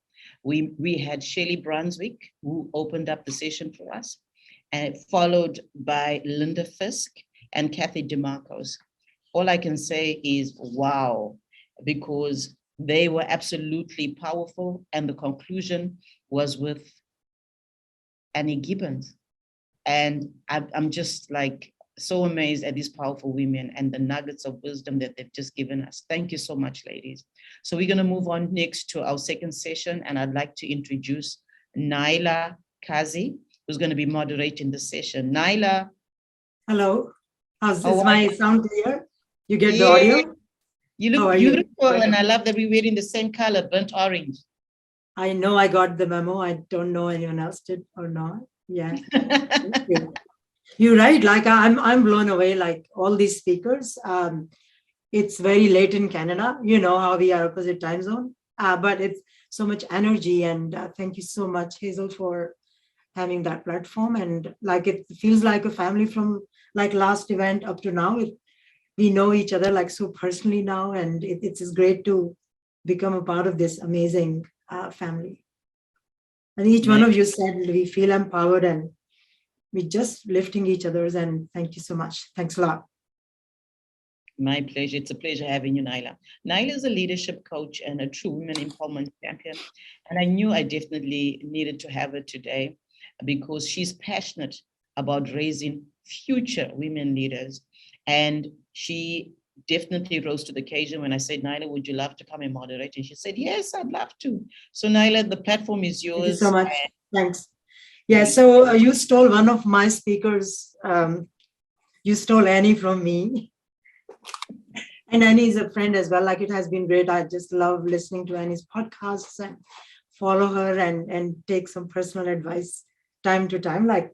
We had Shelli Brunswick who opened up the session for us, and followed by Linda Fisk and Cathy Dimarchos. All I can say is wow, because they were absolutely powerful, and the conclusion was with Annie Gibbins. And I'm just like so amazed at these powerful women and the nuggets of wisdom that they've just given us. Thank you so much, ladies. So we're going to move on next to our second session, and I'd like to introduce Naila Qazi, who's going to be moderating the session. Naila. Hello. Is my sound clear? You get the audio? You look beautiful, and I love that we're wearing the same color, burnt orange. I know I got the memo. I don't know anyone else did or not. Yeah. Thank you. You're right. Like I'm blown away. Like all these speakers. It's very late in Canada. You know how we are opposite time zone, but it's so much energy. And thank you so much, Hazel, for having that platform. And like it feels like a family from like last event up to now. We know each other like so personally now, and it's just great to become a part of this amazing family. And each one of you said we feel empowered and we just lifting each other's, and thank you so much. Thanks a lot. My pleasure. It's a pleasure having you, Naila. Naila is a leadership coach and a true women empowerment champion. And I knew I definitely needed to have her today because she's passionate about raising future women leaders. And she definitely rose to the occasion when I said, Naila, would you love to come and moderate? And she said, yes, I'd love to. So Naila, the platform is yours. Thank you so much. Thanks. Yeah, so you stole one of my speakers. You stole Annie from me. And Annie is a friend as well. Like it has been great. I just love listening to Annie's podcasts and follow her and take some personal advice time to time, like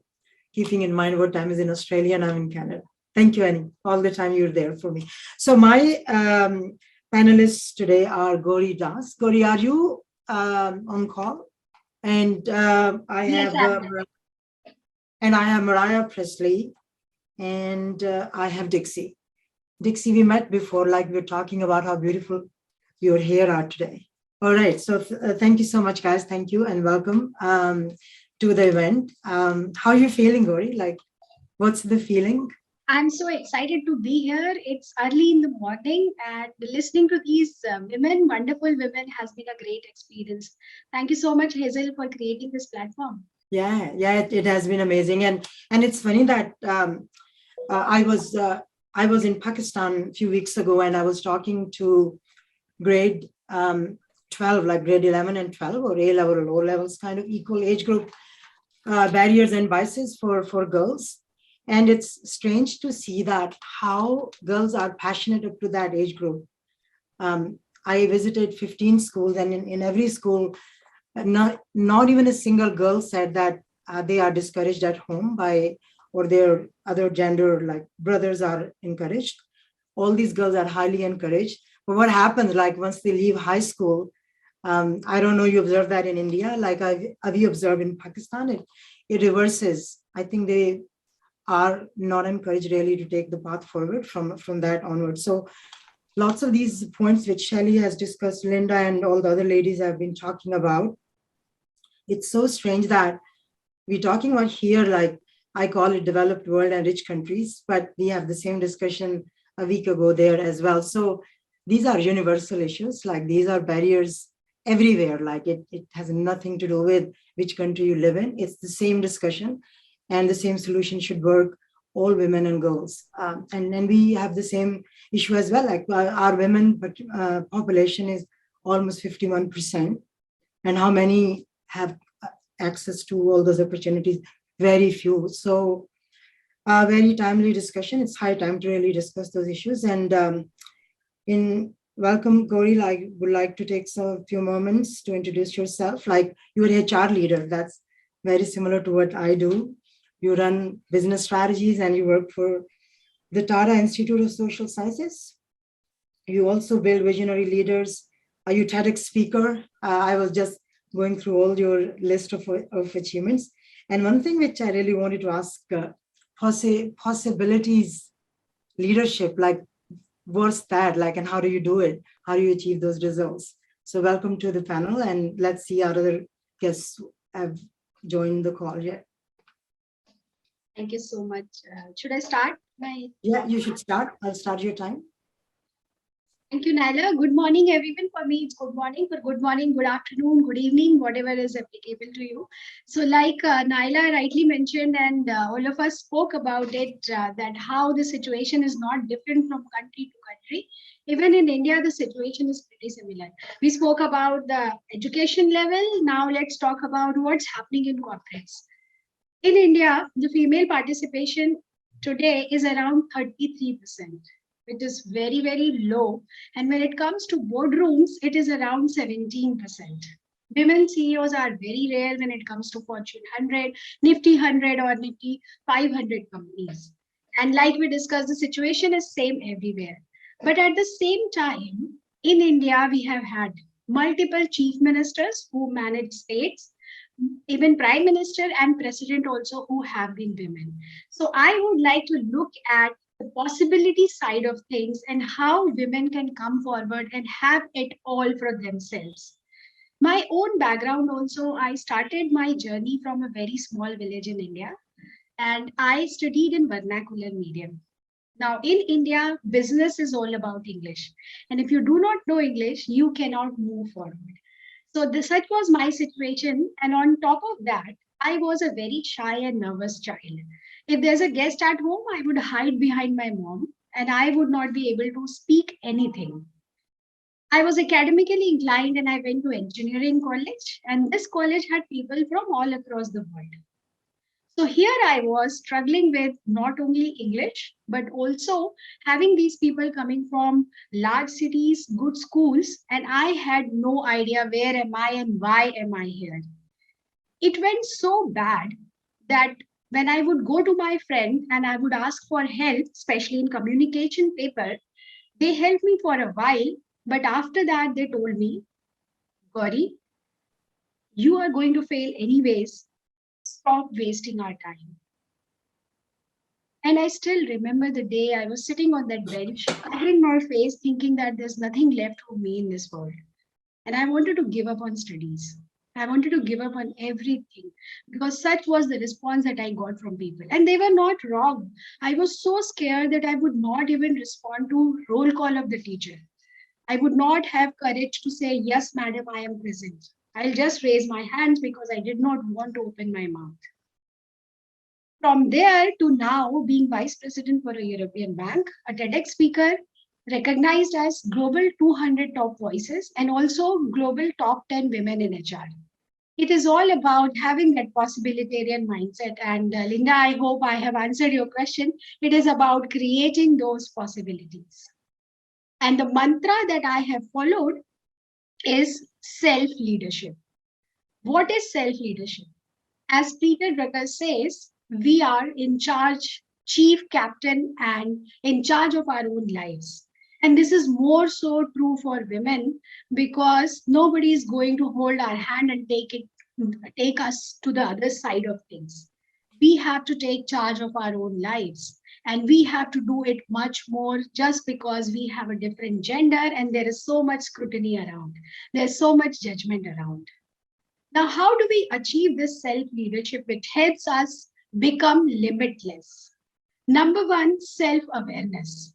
keeping in mind what time is in Australia and I'm in Canada. Thank you, Annie. All the time you're there for me. So my panelists today are Gauri Das. Gauri, are you on call? And I have Moriah Priestly, and I have Dixie. Dixie, we met before, like we were talking about how beautiful your hair are today. All right, so thank you so much, guys. Thank you and welcome to the event. How are you feeling, Gauri? Like, what's the feeling? I'm so excited to be here. It's early in the morning and listening to these women, wonderful women, has been a great experience. Thank you so much, Hazel, for creating this platform. Yeah, it has been amazing. And it's funny that I was in Pakistan a few weeks ago and I was talking to grade 12, like grade 11 and 12 or A level or low levels, kind of equal age group barriers and biases for girls. And it's strange to see that how girls are passionate up to that age group. I visited 15 schools, and in every school, not even a single girl said that they are discouraged at home by, or their other gender, like brothers are encouraged. All these girls are highly encouraged. But what happens, like once they leave high school, I don't know, you observe that in India, like we observed in Pakistan, it reverses. I think they are not encouraged really to take the path forward from that onward. So lots of these points which Shelli has discussed, Linda and all the other ladies have been talking about. It's so strange that we're talking about here, like I call it developed world and rich countries, but we have the same discussion a week ago there as well. So these are universal issues, like these are barriers everywhere, like it has nothing to do with which country you live in. It's the same discussion. And the same solution should work all women and girls. And then we have the same issue as well. Like our women population is almost 51%. And how many have access to all those opportunities? Very few. So very timely discussion. It's high time to really discuss those issues. And welcome, Gauri, I would like to take a few moments to introduce yourself. Like you're an HR leader. That's very similar to what I do. You run business strategies and you work for the Tata Institute of Social Sciences. You also build visionary leaders. Are you TEDx speaker? I was just going through all your list of achievements. And one thing which I really wanted to ask, possibilities leadership, like what's that like and how do you do it? How do you achieve those results? So welcome to the panel, and let's see our other guests have joined the call yet. Thank you so much. Should I start? Yeah, you should start. I'll start your time. Thank you, Naila. Good morning, everyone. For me, it's good morning. For good morning, good afternoon, good evening, whatever is applicable to you. So like Naila rightly mentioned, and all of us spoke about it, that how the situation is not different from country to country. Even in India, the situation is pretty similar. We spoke about the education level. Now let's talk about what's happening in corporates. In India, the female participation today is around 33%, which is very, very low. And when it comes to boardrooms, it is around 17%. Women CEOs are very rare when it comes to Fortune 100, Nifty 100 or Nifty 500 companies. And like we discussed, the situation is same everywhere. But at the same time, in India, we have had multiple chief ministers who manage states, even prime minister and president also who have been women. So I would like to look at the possibility side of things and how women can come forward and have it all for themselves. My own background also, I started my journey from a very small village in India, and I studied in vernacular medium. Now in India, business is all about English. And if you do not know English, you cannot move forward. So such was my situation. And on top of that, I was a very shy and nervous child. If there's a guest at home, I would hide behind my mom and I would not be able to speak anything. I was academically inclined and I went to engineering college, and this college had people from all across the world. So here I was struggling with not only English, but also having these people coming from large cities, good schools, and I had no idea where am I and why am I here. It went so bad that when I would go to my friend and I would ask for help, especially in communication paper, they helped me for a while. But after that, they told me, Gauri, you are going to fail anyways. Stop wasting our time. And I still remember the day I was sitting on that bench, covering my face, thinking that there's nothing left for me in this world. And I wanted to give up on studies. I wanted to give up on everything because such was the response that I got from people. And they were not wrong. I was so scared that I would not even respond to roll call of the teacher. I would not have courage to say, yes, madam, I am present. I'll just raise my hands because I did not want to open my mouth. From there to now being vice president for a European bank, a TEDx speaker, recognized as global 200 top voices and also global top 10 women in HR. It is all about having that possibilitarian mindset. And Linda, I hope I have answered your question. It is about creating those possibilities. And the mantra that I have followed is self-leadership. What is self-leadership? As Peter Drucker says, we are in charge, chief captain, and in charge of our own lives. And this is more so true for women because nobody is going to hold our hand and take us to the other side of things. We have to take charge of our own lives. And we have to do it much more just because we have a different gender and there is so much scrutiny around. There's so much judgment around. Now, how do we achieve this self-leadership which helps us become limitless? Number one, self-awareness.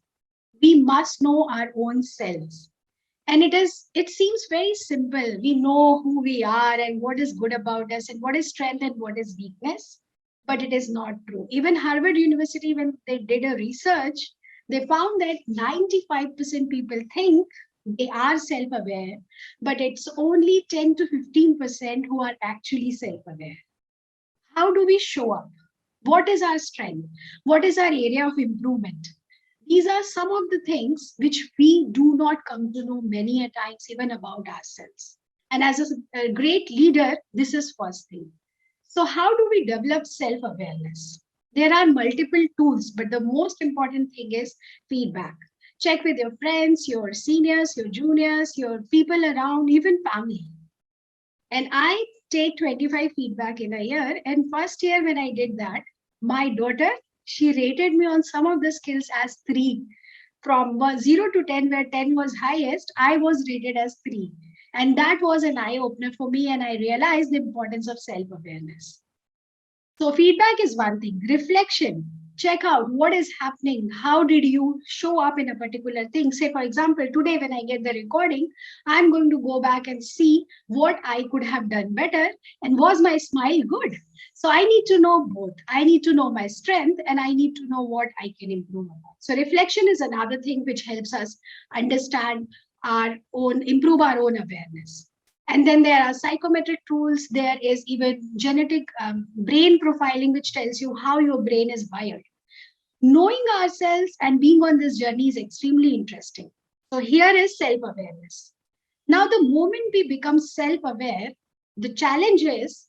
We must know our own selves. And it seems very simple. We know who we are and what is good about us and what is strength and what is weakness. But it is not true. Even Harvard University, when they did a research, they found that 95% people think they are self-aware, but it's only 10 to 15% who are actually self-aware. How do we show up? What is our strength? What is our area of improvement? These are some of the things which we do not come to know many a times even about ourselves. And as a great leader, this is first thing. So how do we develop self-awareness? There are multiple tools, but the most important thing is feedback. Check with your friends, your seniors, your juniors, your people around, even family. And I take 25 feedback in a year. And first year when I did that, my daughter, she rated me on some of the skills as 3. From 0 to 10, where 10 was highest, I was rated as 3. And that was an eye-opener for me, and I realized the importance of self-awareness. So feedback is one thing. Reflection. Check out what is happening. How did you show up in a particular thing? Say, for example, today when I get the recording, I'm going to go back and see what I could have done better. And was my smile good? So I need to know both. I need to know my strength and I need to know what I can improve upon. So reflection is another thing which helps us understand improve our own awareness. And then there are psychometric tools. There is even genetic brain profiling, which tells you how your brain is wired. Knowing ourselves and being on this journey is extremely interesting. So here is self-awareness. Now, the moment we become self-aware, The challenge is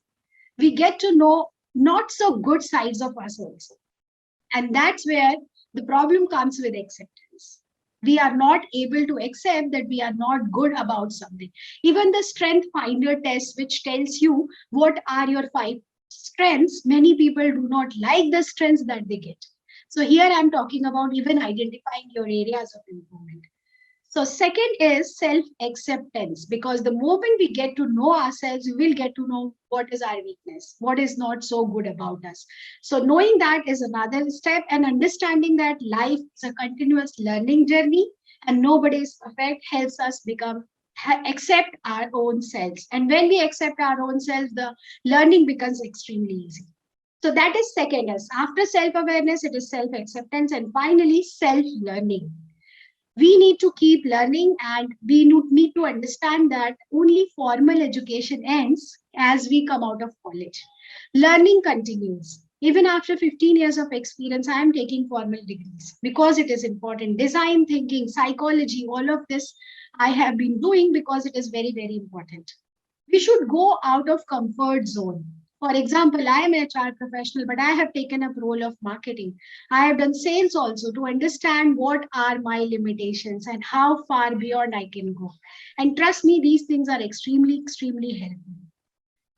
we get to know not so good sides of us also. And that's where the problem comes with acceptance. We are not able to accept that we are not good about something. Even the strength finder test, which tells you what are your 5 strengths, many people do not like the strengths that they get. So here I'm talking about even identifying your areas of improvement. So second is self-acceptance, because the moment we get to know ourselves, we will get to know what is our weakness, what is not so good about us. So knowing that is another step, and understanding that life is a continuous learning journey and nobody is perfect helps us accept our own selves. And when we accept our own selves, the learning becomes extremely easy. So that is second. As after self-awareness, it is self-acceptance, and finally self-learning. We need to keep learning, and we need to understand that only formal education ends as we come out of college. Learning continues. Even after 15 years of experience, I am taking formal degrees because it is important. Design thinking, psychology, all of this I have been doing because it is very, very important. We should go out of comfort zone. For example, I am an HR professional, but I have taken up role of marketing. I have done sales also to understand what are my limitations and how far beyond I can go. And trust me, these things are extremely, extremely helpful.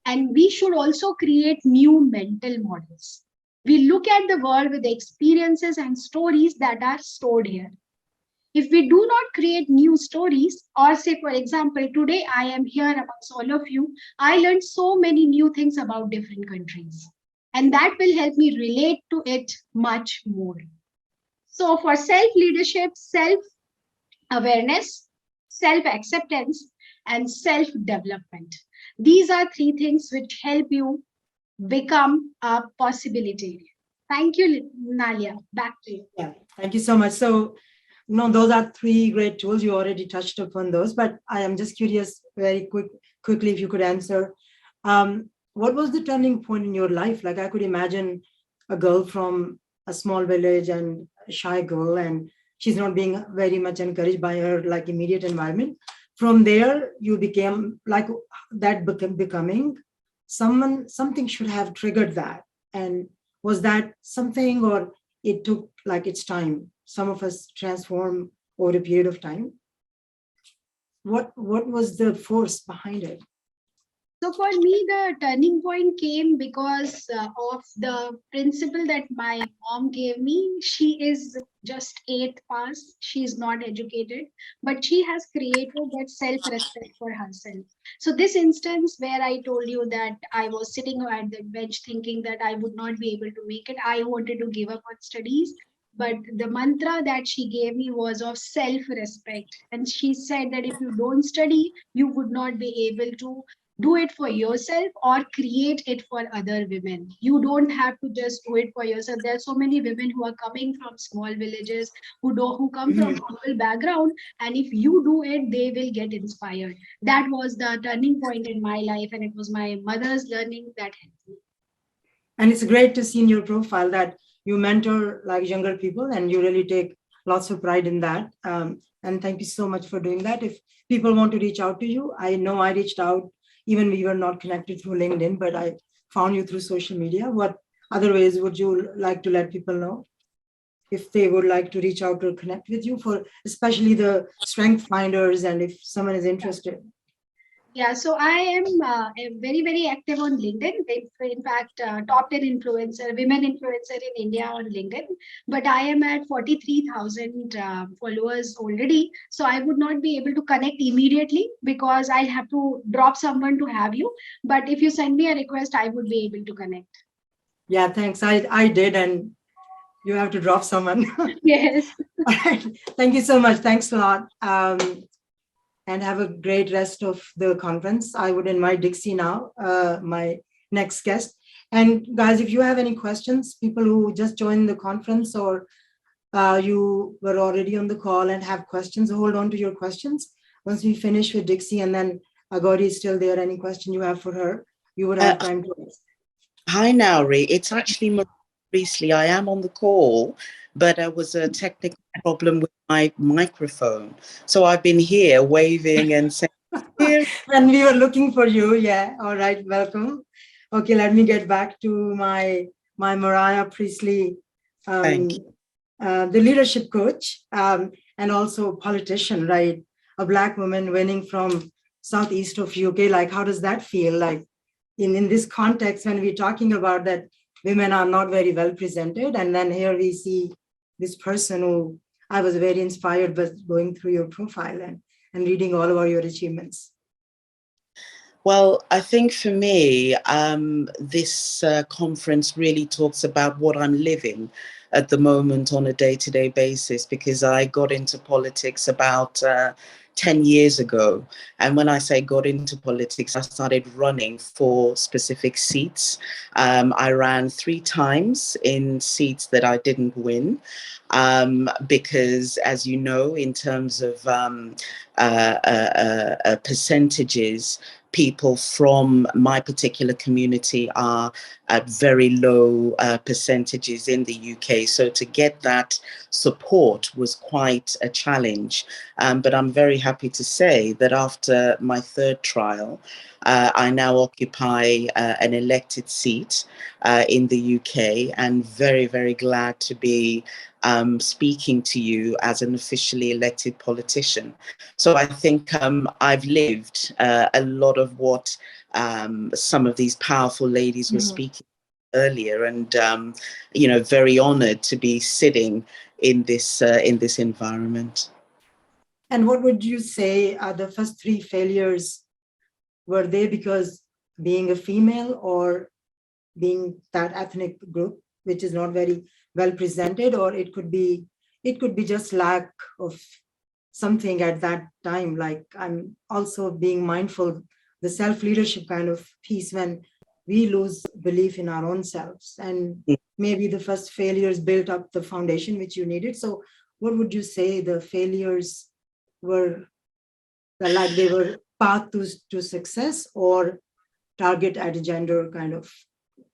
And we should also create new mental models. We look at the world with the experiences and stories that are stored here. If we do not create new stories, or say, for example, today I am here amongst all of you, I learned so many new things about different countries. And that will help me relate to it much more. So for self-leadership, self-awareness, self-acceptance, and self-development, these are 3 things which help you become a possibilitarian. Thank you, Naila. Back to you. Yeah, thank you so much. So, no, those are 3 great tools. You already touched upon those, but I am just curious, very quickly, if you could answer. What was the turning point in your life? Like, I could imagine a girl from a small village and a shy girl, and she's not being very much encouraged by her like immediate environment. From there, you became like that, becoming something should have triggered that. And was that something, or it took like its time? Some of us transform over a period of time. What was the force behind it? So for me, the turning point came because of the principle that my mom gave me. She is just 8th pass. She is not educated, but she has created that self-respect for herself. So this instance where I told you that I was sitting at the bench thinking that I would not be able to make it, I wanted to give up on studies. But the mantra that she gave me was of self-respect. And she said that if you don't study, you would not be able to do it for yourself or create it for other women. You don't have to just do it for yourself. There are so many women who are coming from small villages, who come from humble background, and if you do it, they will get inspired. That was the turning point in my life, and it was my mother's learning that helped me. And it's great to see in your profile that you mentor like younger people, and you really take lots of pride in that. And thank you so much for doing that. If people want to reach out to you, I know I reached out, even we were not connected through LinkedIn, but I found you through social media. What other ways would you like to let people know if they would like to reach out or connect with you, for especially the strength finders, and if someone is interested? Yeah, so I am very, very active on LinkedIn. In fact, top 10 influencer, women influencer in India on LinkedIn. But I am at 43,000 followers already. So I would not be able to connect immediately because I'll have to drop someone to have you. But if you send me a request, I would be able to connect. Yeah, thanks. I did, and you have to drop someone. Yes. Thank you so much. Thanks a lot. And have a great rest of the conference. I would invite Dixie now, my next guest. And guys, if you have any questions, people who just joined the conference, or you were already on the call and have questions, hold on to your questions. Once we finish with Dixie, and then Gauri is still there, any question you have for her, you would have time to ask. Hi, Nauri. It's actually Moriah Priestly. I am on the call, but there was a technical problem with my microphone. So I've been here waving and saying Here. And we were looking for you. Yeah. All right. Welcome. Okay. Let me get back to my Moriah Priestly, Thank you. the leadership coach, and also politician, right? A Black woman winning from southeast of UK. Like, how does that feel? Like in this context, when we're talking about that women are not very well presented. And then here we see this person who I was very inspired by going through your profile and reading all about your achievements. Well, I think for me, this conference really talks about what I'm living at the moment on a day-to-day basis, because I got into politics about 10 years ago. And when I say got into politics, I started running for specific seats. I ran 3 times in seats that I didn't win, because, as you know, in terms of percentages, people from my particular community are at very low percentages in the UK. So to get that support was quite a challenge. But I'm very happy to say that after my 3rd trial, I now occupy an elected seat in the UK, and very, very glad to be speaking to you as an officially elected politician. So I think I've lived a lot of what some of these powerful ladies were speaking earlier, and you know, very honored to be sitting in this environment. And what would you say are the first 3 failures? Were they because being a female or being that ethnic group, which is not very well presented, or it could be just lack of something at that time? Like, I'm also being mindful, the self-leadership kind of piece, when we lose belief in our own selves, and maybe the first failures built up the foundation which you needed. So what would you say the failures were? Like, they were path to success, or target at a gender kind of,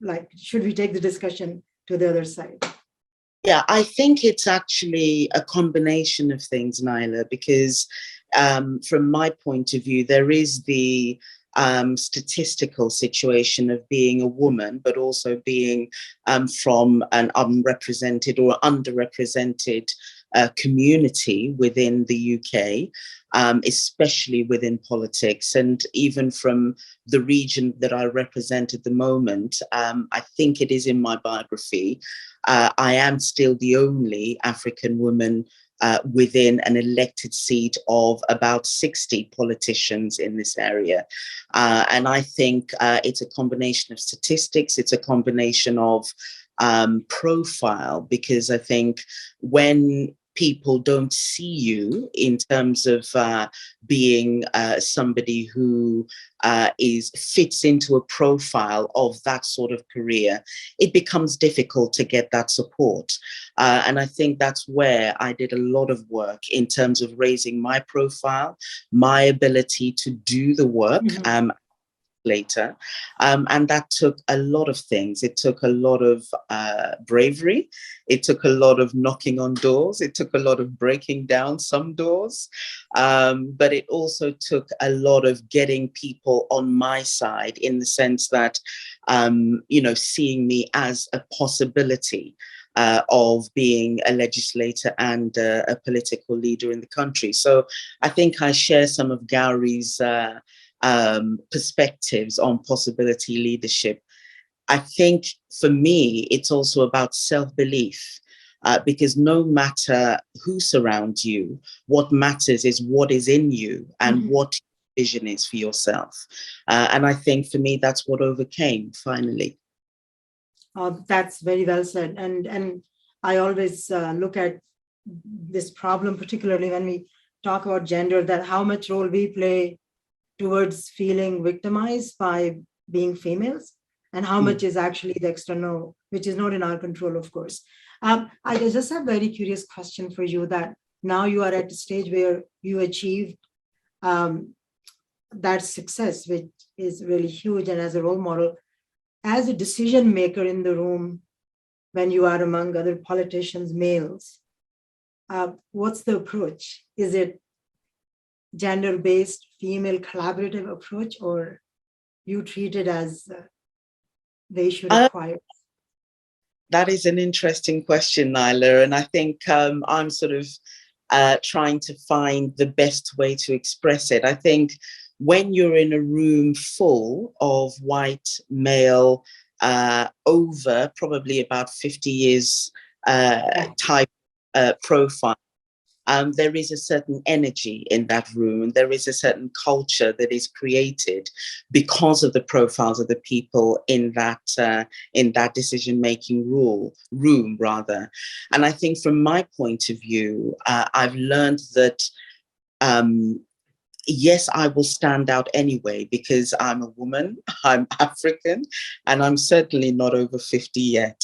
like, should we take the discussion to the other side? Yeah, I think it's actually a combination of things, Naila, because from my point of view, there is the statistical situation of being a woman, but also being from an unrepresented or underrepresented community within the UK, especially within politics. And even from the region that I represent at the moment, I think it is in my biography, I am still the only African woman within an elected seat of about 60 politicians in this area. And I think it's a combination of statistics, it's a combination of profile, because I think when people don't see you in terms of being somebody who fits into a profile of that sort of career, it becomes difficult to get that support. And I think that's where I did a lot of work in terms of raising my profile, my ability to do the work. Later. And that took a lot of things. It took a lot of bravery. It took a lot of knocking on doors. It took a lot of breaking down some doors. But it also took a lot of getting people on my side, in the sense that, you know, seeing me as a possibility of being a legislator and a political leader in the country. So I think I share some of Gauri's perspectives on possibility leadership. I think for me, it's also about self-belief, because no matter who surrounds you, what matters is what is in you and what your vision is for yourself. And I think for me, that's what overcame finally. That's very well said. And I always look at this problem, particularly when we talk about gender, that how much role we play towards feeling victimized by being females, and how much is actually the external, which is not in our control, of course. I just have a very curious question for you, that now you are at a stage where you achieved that success, which is really huge, and as a role model, as a decision maker in the room, when you are among other politicians, males, what's the approach? Is it gender-based female collaborative approach, or you treat it as the issue required? That is an interesting question, Naila, and I think I'm sort of trying to find the best way to express it. I think when you're in a room full of white male, over probably about 50 years type profile, there is a certain energy in that room, and there is a certain culture that is created because of the profiles of the people in that decision-making room rather. And I think from my point of view, I've learned that yes, I will stand out anyway because I'm a woman, I'm African, and I'm certainly not over 50 yet.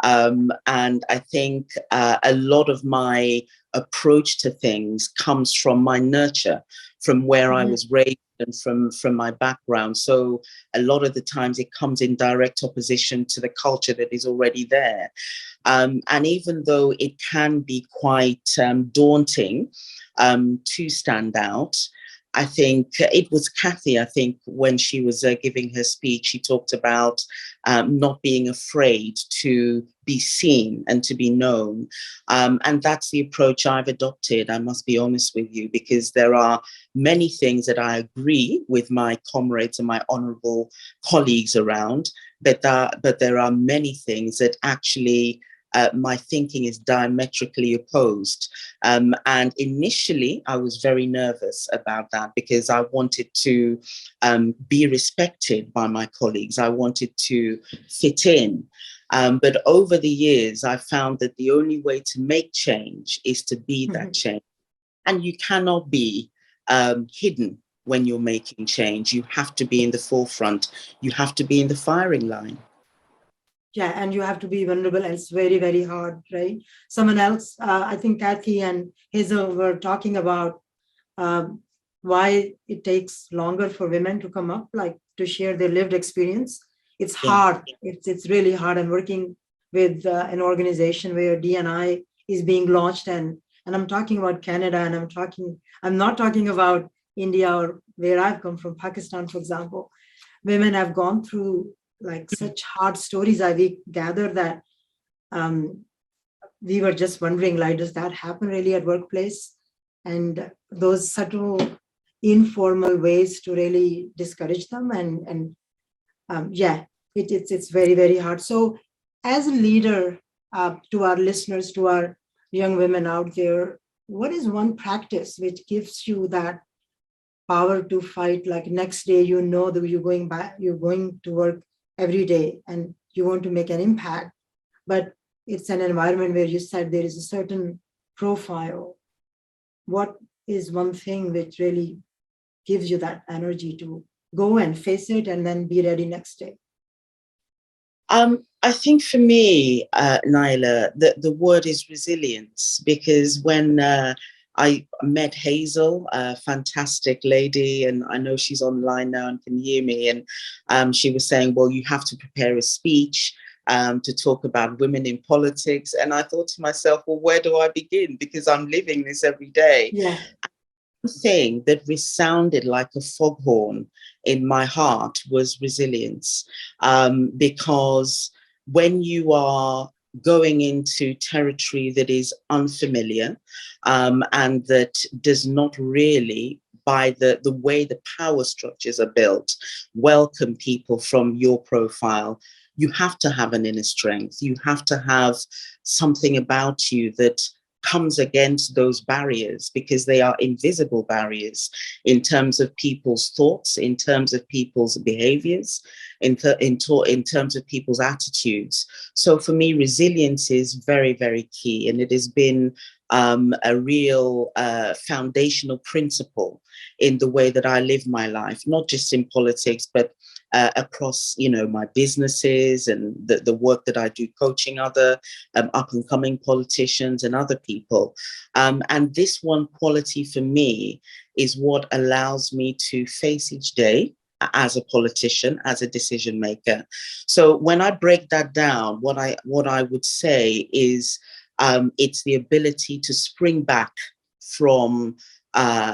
And I think a lot of my approach to things comes from my nurture, from where I was raised and from my background. So a lot of the times it comes in direct opposition to the culture that is already there. And even though it can be quite daunting to stand out, I think it was Cathy, I think, when she was giving her speech, she talked about not being afraid to be seen and to be known. And that's the approach I've adopted, I must be honest with you, because there are many things that I agree with my comrades and my honourable colleagues around, but there are many things that actually my thinking is diametrically opposed. And initially, I was very nervous about that because I wanted to be respected by my colleagues. I wanted to fit in. But over the years, I found that the only way to make change is to be that change. And you cannot be hidden when you're making change. You have to be in the forefront. You have to be in the firing line. Yeah, and you have to be vulnerable, and it's very, very hard, right? Someone else, I think Cathy and Hazel were talking about why it takes longer for women to come up, like to share their lived experience. It's hard. It's really hard. I'm working with an organization where D&I is being launched, and I'm talking about Canada, and I'm not talking about India or where I've come from, Pakistan, for example. Women have gone through like such hard stories. We gather that we were just wondering, like, does that happen really at workplace? And those subtle, informal ways to really discourage them. And yeah, it's very, very hard. So as a leader, to our listeners, to our young women out there, what is one practice which gives you that power to fight? Like next day, you know that you're going to work every day and you want to make an impact, but it's an environment where you said there is a certain profile. What is one thing which really gives you that energy to go and face it and then be ready next day? I think for me, Naila, the word is resilience, because when I met Hazel, a fantastic lady, and I know she's online now and can hear me. And she was saying, well, you have to prepare a speech to talk about women in politics. And I thought to myself, well, where do I begin? Because I'm living this every day. Yeah. The thing that resounded like a foghorn in my heart was resilience, because when you are going into territory that is unfamiliar and that does not really, by the way the power structures are built, welcome people from your profile, you have to have an inner strength. You have to have something about you that comes against those barriers, because they are invisible barriers in terms of people's thoughts, in terms of people's behaviors, in terms of people's attitudes. So for me, resilience is very, very key. And it has been a real foundational principle in the way that I live my life, not just in politics, but across, my businesses and the work that I do, coaching other up and coming politicians and other people. And this one quality for me is what allows me to face each day as a politician, as a decision maker. So when I break that down, what I would say is it's the ability to spring back from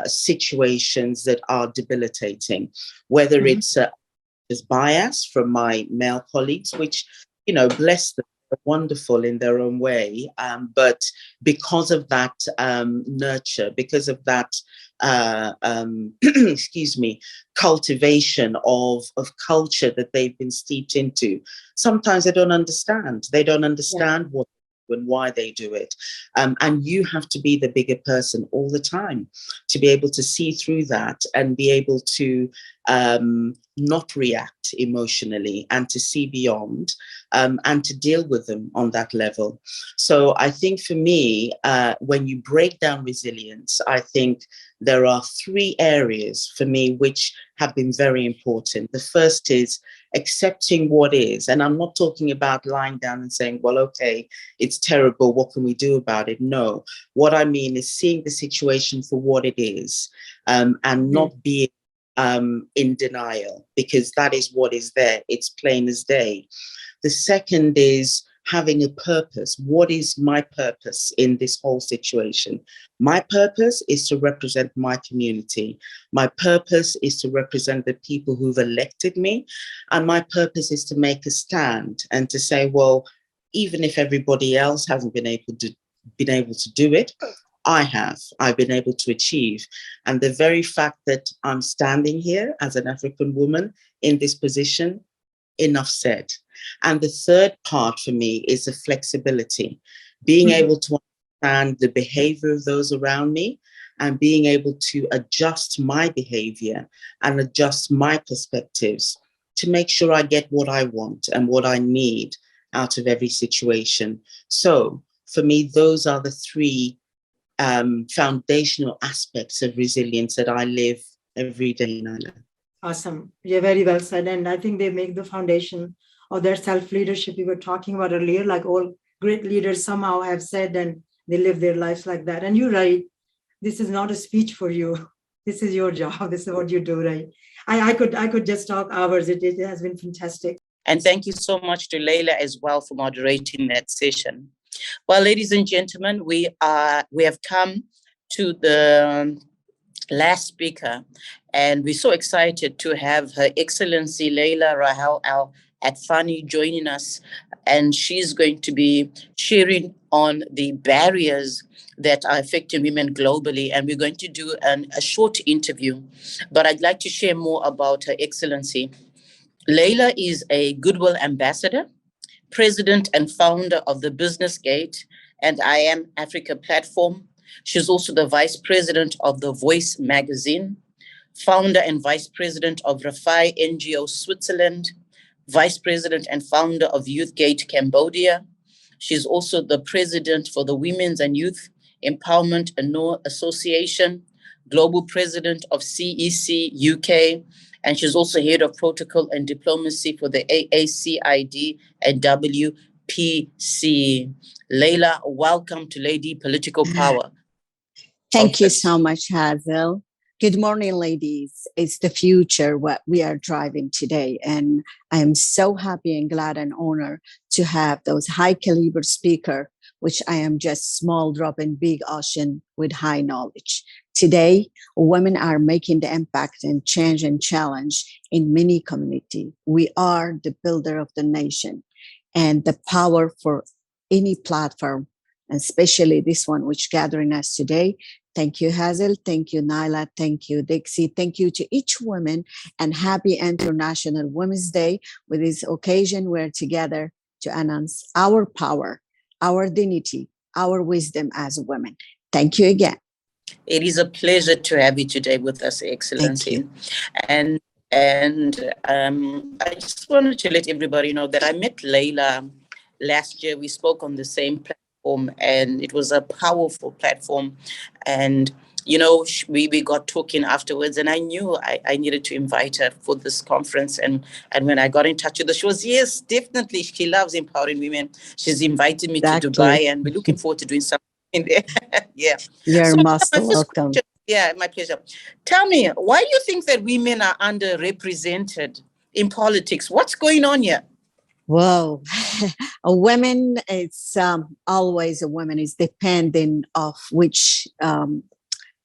situations that are debilitating, whether it's bias from my male colleagues, which, bless them, are wonderful in their own way. But because of that nurture, because of that, excuse me, cultivation of culture that they've been steeped into, sometimes they don't understand. They don't understand what and why they do it. And you have to be the bigger person all the time to be able to see through that and be able to not react emotionally and to see beyond and to deal with them on that level. So I think for me, when you break down resilience, I think there are 3 areas for me which have been very important. The first is accepting what is. And I'm not talking about lying down and saying, well, okay, it's terrible. What can we do about it? No. What I mean is seeing the situation for what it is and not being in denial, because that is what is there. It's plain as day. The second is having a purpose. What is my purpose in this whole situation? My purpose is to represent my community. My purpose is to represent the people who've elected me. And my purpose is to make a stand and to say, well, even if everybody else hasn't been able to do it, I've been able to achieve. And the very fact that I'm standing here as an African woman in this position, enough said. And the third part for me is the flexibility, being able to understand the behavior of those around me and being able to adjust my behavior and adjust my perspectives to make sure I get what I want and what I need out of every situation. So for me, those are the 3 foundational aspects of resilience that I live every day, Naila. Awesome. Yeah, very well said. And I think they make the foundation of their self-leadership we were talking about earlier, like all great leaders somehow have said, and they live their lives like that. And you're right. This is not a speech for you. This is your job. This is what you do, right? I could just talk hours. It has been fantastic. And thank you so much to Laila as well for moderating that session. Well, ladies and gentlemen, we have come to the last speaker, and we're so excited to have Her Excellency Laila Rahhal Al-Athani joining us, and she's going to be sharing on the barriers that are affecting women globally, and we're going to do a short interview, but I'd like to share more about Her Excellency. Laila is a Goodwill Ambassador, President and founder of the Business Gate and I Am Africa platform. She's also the Vice President of The Voice magazine, founder and Vice President of Rafai NGO Switzerland, Vice President and founder of Youthgate Cambodia. She's also the President for the Women's and Youth Empowerment Association, Global President of CEC UK, and she's also Head of Protocol and Diplomacy for the AACID and WPC. Laila, welcome to Lady Political Power. Thank you so much, Hazel. Good morning, ladies. It's the future what we are driving today. And I am so happy and glad and honored to have those high caliber speakers, which I am just small drop in big ocean with high knowledge. Today, women are making the impact and change and challenge in many communities. We are the builder of the nation, and the power for any platform, and especially this one which gathering us today. Thank you, Hazel. Thank you, Naila. Thank you, Dixie. Thank you to each woman, and happy International Women's Day. With this occasion, we're together to announce our power, our dignity, our wisdom as women. Thank you again. It is a pleasure to have you today with us, Excellency. And I just wanted to let everybody know that I met Laila last year. We spoke on the same platform, and it was a powerful platform. And, you know, we got talking afterwards, and I knew I needed to invite her for this conference. And when I got in touch with her, she was, yes, definitely. She loves empowering women. She's invited me to Dubai, and we're looking forward to doing something in there. Yeah. You're most welcome. Yeah, my pleasure. Tell me, why do you think that women are underrepresented in politics? What's going on here? Well, a woman, it's always a woman is depending of which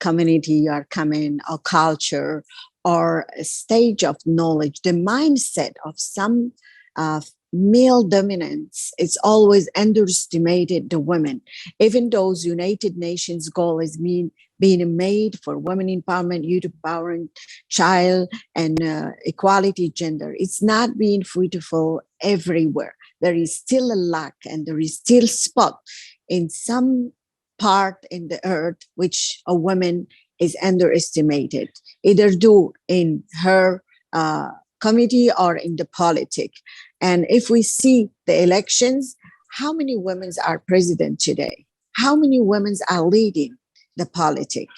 community you are coming, or culture, or a stage of knowledge, the mindset of some male dominance is always underestimated the women. Even though United Nations goal is being made for women empowerment, youth empowerment, child and equality gender, it's not being fruitful everywhere. There is still a lack, and there is still spot in some part in the earth which a woman is underestimated, either due in her committee or in the politic. And if we see the elections, how many women are president today? How many women are leading the politic?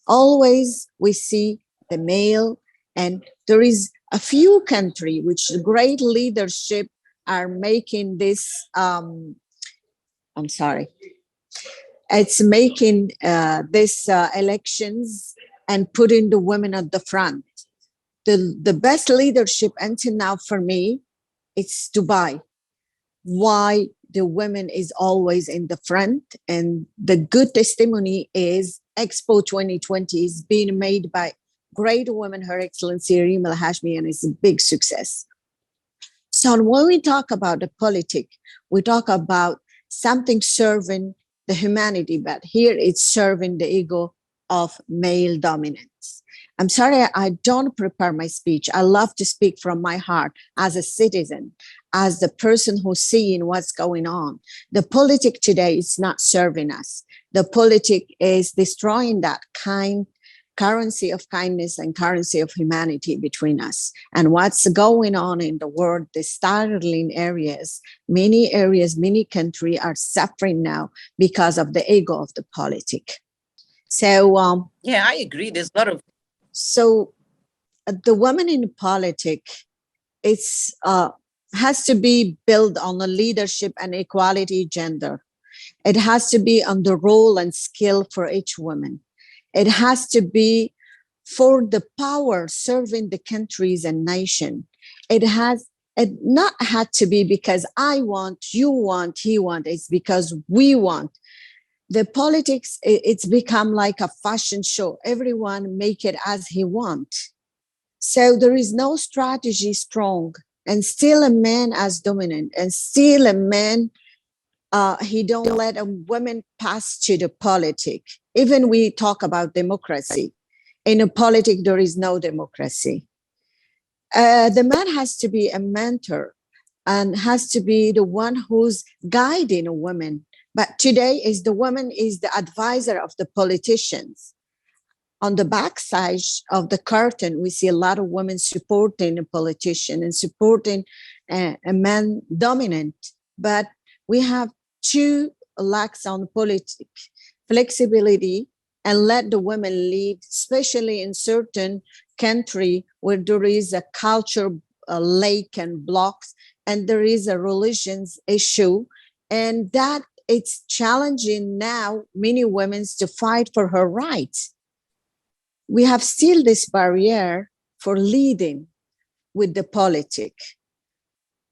Always we see the male, and there is a few countries which great leadership are making this, it's making this elections and putting the women at the front. The best leadership until now for me, it's Dubai. Why the women is always in the front, and the good testimony is Expo 2020 is being made by great women, Her Excellency Rima Hashmi, and it's a big success. So when we talk about the politic, we talk about something serving the humanity, but here it's serving the ego of male dominance. I'm sorry, I don't prepare my speech. I love to speak from my heart as a citizen, as the person who's seeing what's going on. The politic today is not serving us. The politic is destroying that currency of kindness and currency of humanity between us. And what's going on in the world, the startling areas, many countries are suffering now because of the ego of the politic. So yeah, I agree. There's a lot of. So the woman in politics, it's has to be built on the leadership and equality gender. It has to be on the role and skill for each woman. It has to be for the power serving the countries and nation. It not had to be because I want, you want, he want. It's because we want. The politics, it's become like a fashion show. Everyone make it as he wants. So there is no strategy strong, and still a man as dominant, and still a man, he don't let a woman pass to the politic. Even we talk about democracy. In a politic, there is no democracy. The man has to be a mentor and has to be the one who's guiding a woman. But today is the woman is the advisor of the politicians. On the backside of the curtain, we see a lot of women supporting a politician and supporting a man dominant. But we have two lacks on politics, flexibility, and let the women lead, especially in certain country where there is a culture lake and blocks, and there is a religions issue, and that it's challenging now many women to fight for her rights. We have still this barrier for leading with the politic.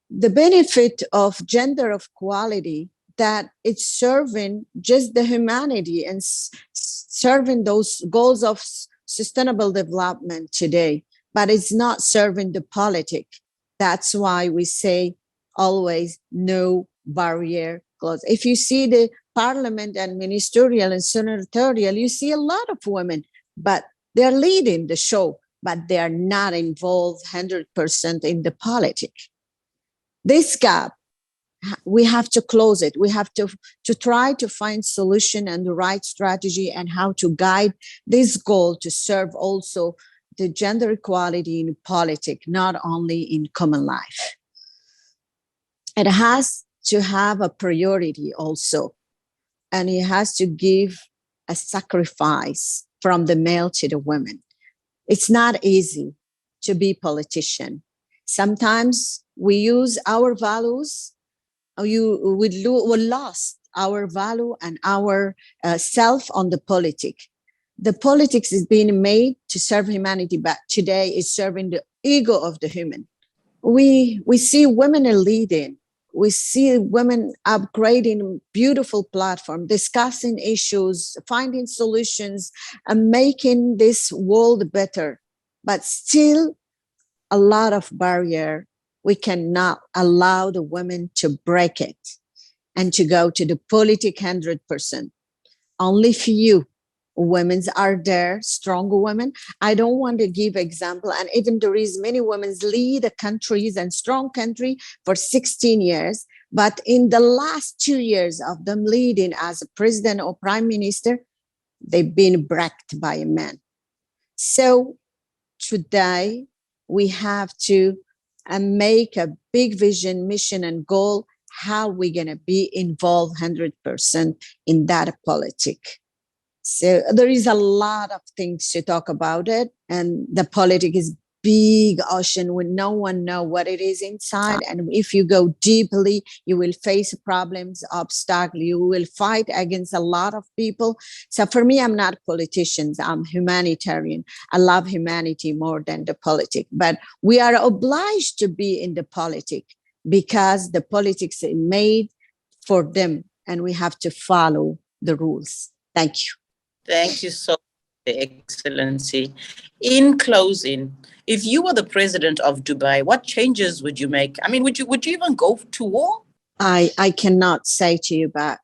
The benefit of gender equality, that it's serving just the humanity and serving those goals of sustainable development today, but it's not serving the politic. That's why we say always no barrier clause. If you see the parliament and ministerial and senatorial, you see a lot of women, but they're leading the show, but they are not involved 100% in the politics. This gap, we have to close it. We have to try to find solution and the right strategy and how to guide this goal to serve also the gender equality in politics, not only in common life. It has to have a priority also, and it has to give a sacrifice from the male to the women. It's not easy to be politician. Sometimes we use our values, we lost our value and our self on the politic. The politics is being made to serve humanity, but today is serving the ego of the human. We see women are leading, We see women upgrading beautiful platform, discussing issues, finding solutions, and making this world better. But still, a lot of barrier. We cannot allow the women to break it and to go to the politics 100%. Only few women are there, strong women. I don't want to give example, and even there is many women lead the countries and strong country for 16 years, but in the last 2 years of them leading as a president or prime minister, they've been wrecked by a man. So today we have to make a big vision, mission, and goal, how we're going to be involved 100% in that politic. So there is a lot of things to talk about it, and the politic is big ocean when no one know what it is inside. And if you go deeply, you will face problems, obstacles, you will fight against a lot of people. So for me, I'm not a politician, I'm humanitarian. I love humanity more than the politic, but we are obliged to be in the politic because the politics is made for them and we have to follow the rules. Thank you. Thank you so much, Excellency. In closing, if you were the president of Dubai, what changes would you make? I mean, would you even go to war? I cannot say to you, but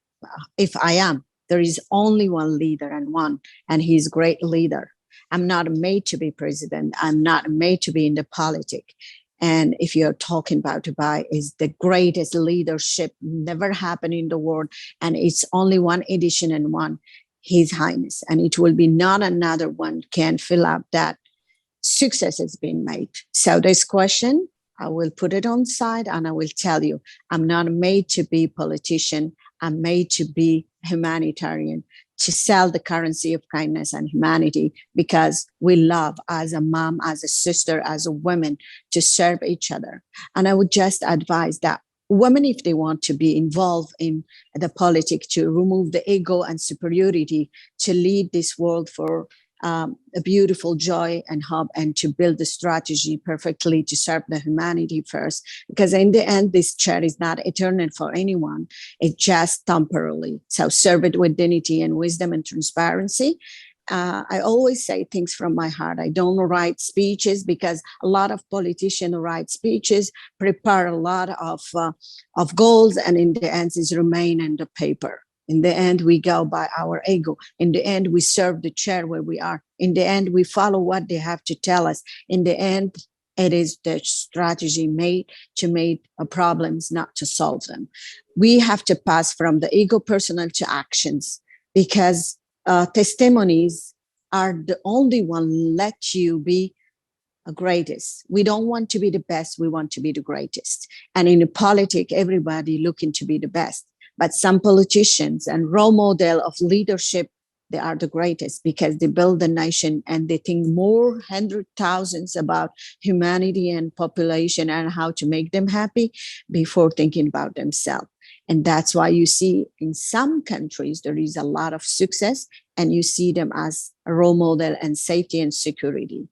if I am, there is only one leader and he's a great leader. I'm not made to be president. I'm not made to be in the politics. And if you're talking about Dubai, is the greatest leadership never happened in the world. And it's only one edition and one, His Highness. And it will be not another one can fill up that success has been made. So this question, I will put it on side and I will tell you, I'm not made to be politician. I'm made to be humanitarian, to sell the currency of kindness and humanity, because we love as a mom, as a sister, as a woman to serve each other. And I would just advise that women, if they want to be involved in the politics, to remove the ego and superiority, to lead this world for a beautiful joy and hope, and to build the strategy perfectly to serve the humanity first. Because in the end, this chair is not eternal for anyone. It's just temporarily. So serve it with dignity and wisdom and transparency. I always say things from my heart. I don't write speeches, because a lot of politicians write speeches, prepare a lot of goals, and in the end, it remain in the paper. In the end, we go by our ego. In the end, we serve the chair where we are. In the end, we follow what they have to tell us. In the end, it is the strategy made to make problems, not to solve them. We have to pass from the ego personal to actions, because testimonies are the only one let you be the greatest. We don't want to be the best. We want to be the greatest. And in the politics, everybody looking to be the best. But some politicians and role model of leadership, they are the greatest, because they build the nation and they think more hundred thousands about humanity and population and how to make them happy before thinking about themselves. And that's why you see in some countries, there is a lot of success and you see them as a role model and safety and security.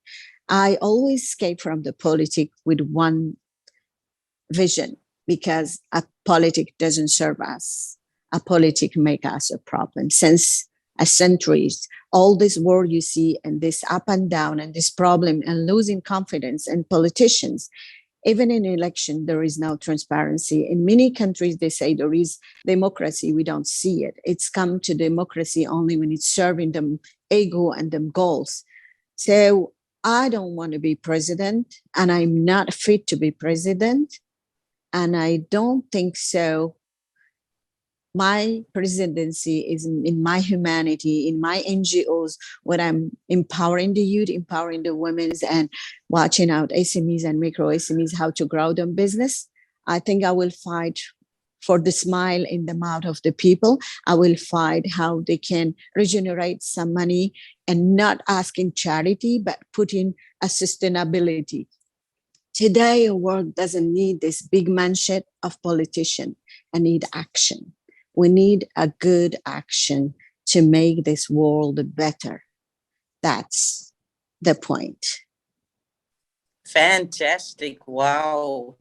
I always escape from the politics with one vision, because a politic doesn't serve us. A politic make us a problem. Since centuries, all this war you see and this up and down and this problem and losing confidence in politicians, even in election, there is no transparency. In many countries, they say there is democracy. We don't see it. It's come to democracy only when it's serving them ego and them goals. So I don't want to be president, and I'm not fit to be president. And I don't think so. My presidency is in my humanity, in my NGOs, when I'm empowering the youth, empowering the women, and watching out SMEs and micro SMEs, how to grow them business. I think I will fight for the smile in the mouth of the people. I will fight how they can regenerate some money and not asking charity, but putting a sustainability. Today, the world doesn't need this big mansion of politician. I need action. We need a good action to make this world better. That's the point. Fantastic. Wow.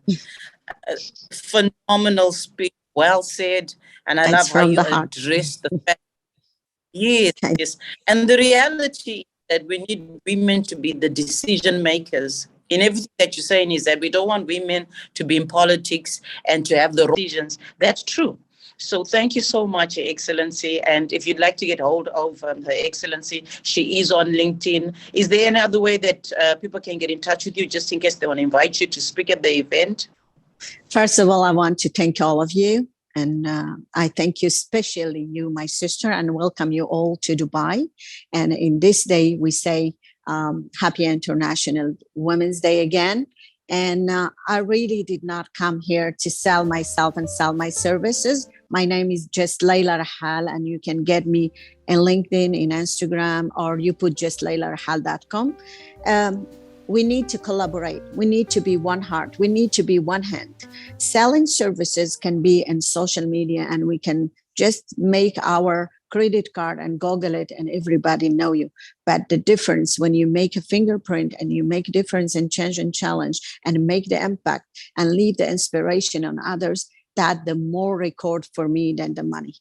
Phenomenal speech, well said, and I Thanks love how from you the heart. address the fact. Yes, Thank- yes. And the reality is that we need women to be the decision makers. In everything that you're saying is that we don't want women to be in politics and to have the decisions. That's true. So thank you so much, Your Excellency. And if you'd like to get hold of Her Excellency, she is on LinkedIn. Is there any other way that people can get in touch with you, just in case they want to invite you to speak at the event? First of all, I want to thank all of you. And I thank you, especially you, my sister, and welcome you all to Dubai. And in this day, we say Happy International Women's Day again. And I really did not come here to sell myself and sell my services. My name is just Laila Rahhal, and you can get me in LinkedIn, in Instagram, or you put just lailarahhal.com. We need to collaborate. We need to be one heart. We need to be one hand. Selling services can be in social media, and we can just make our credit card and Google it and everybody know you. But the difference when you make a fingerprint and you make a difference and change and challenge and make the impact and leave the inspiration on others, that the more record for me than the money.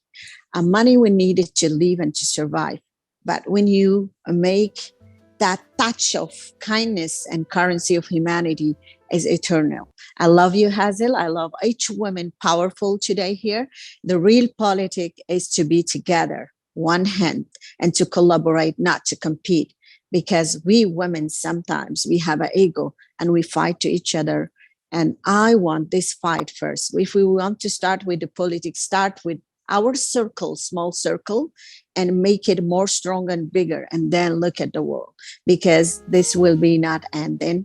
Money we needed to live and to survive. But when you make that touch of kindness and currency of humanity is eternal. I love you, Hazel. I love each woman powerful today here. The real politic is to be together, one hand, and to collaborate, not to compete. Because we women, sometimes we have an ego and we fight to each other. And I want this fight first. If we want to start with the politics, start with our circle, small circle, and make it more strong and bigger, and then look at the world, because this will be not ending.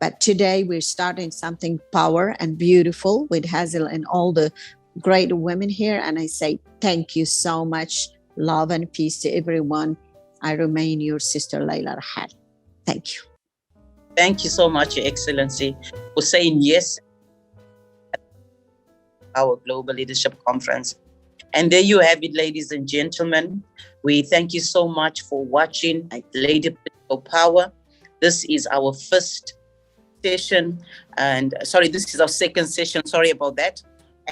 But today we're starting something power and beautiful with Hazel and all the great women here. And I say thank you so much. Love and peace to everyone. I remain your sister, Laila Rahhal. Thank you. Thank you so much, Your Excellency, for saying yes at our Global Leadership Conference. And there you have it, ladies and gentlemen. We thank you so much for watching Lady Political Power. This is our first session, and this is our second session. Sorry about that.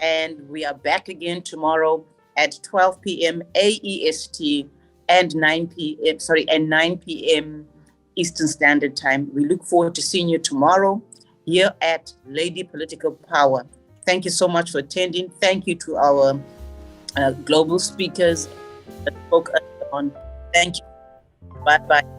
And we are back again tomorrow at 12 p.m. AEST and 9 p.m. Eastern Standard Time. We look forward to seeing you tomorrow here at Lady Political Power. Thank you so much for attending. Thank you to our global speakers that spoke on. Thank you. Bye-bye.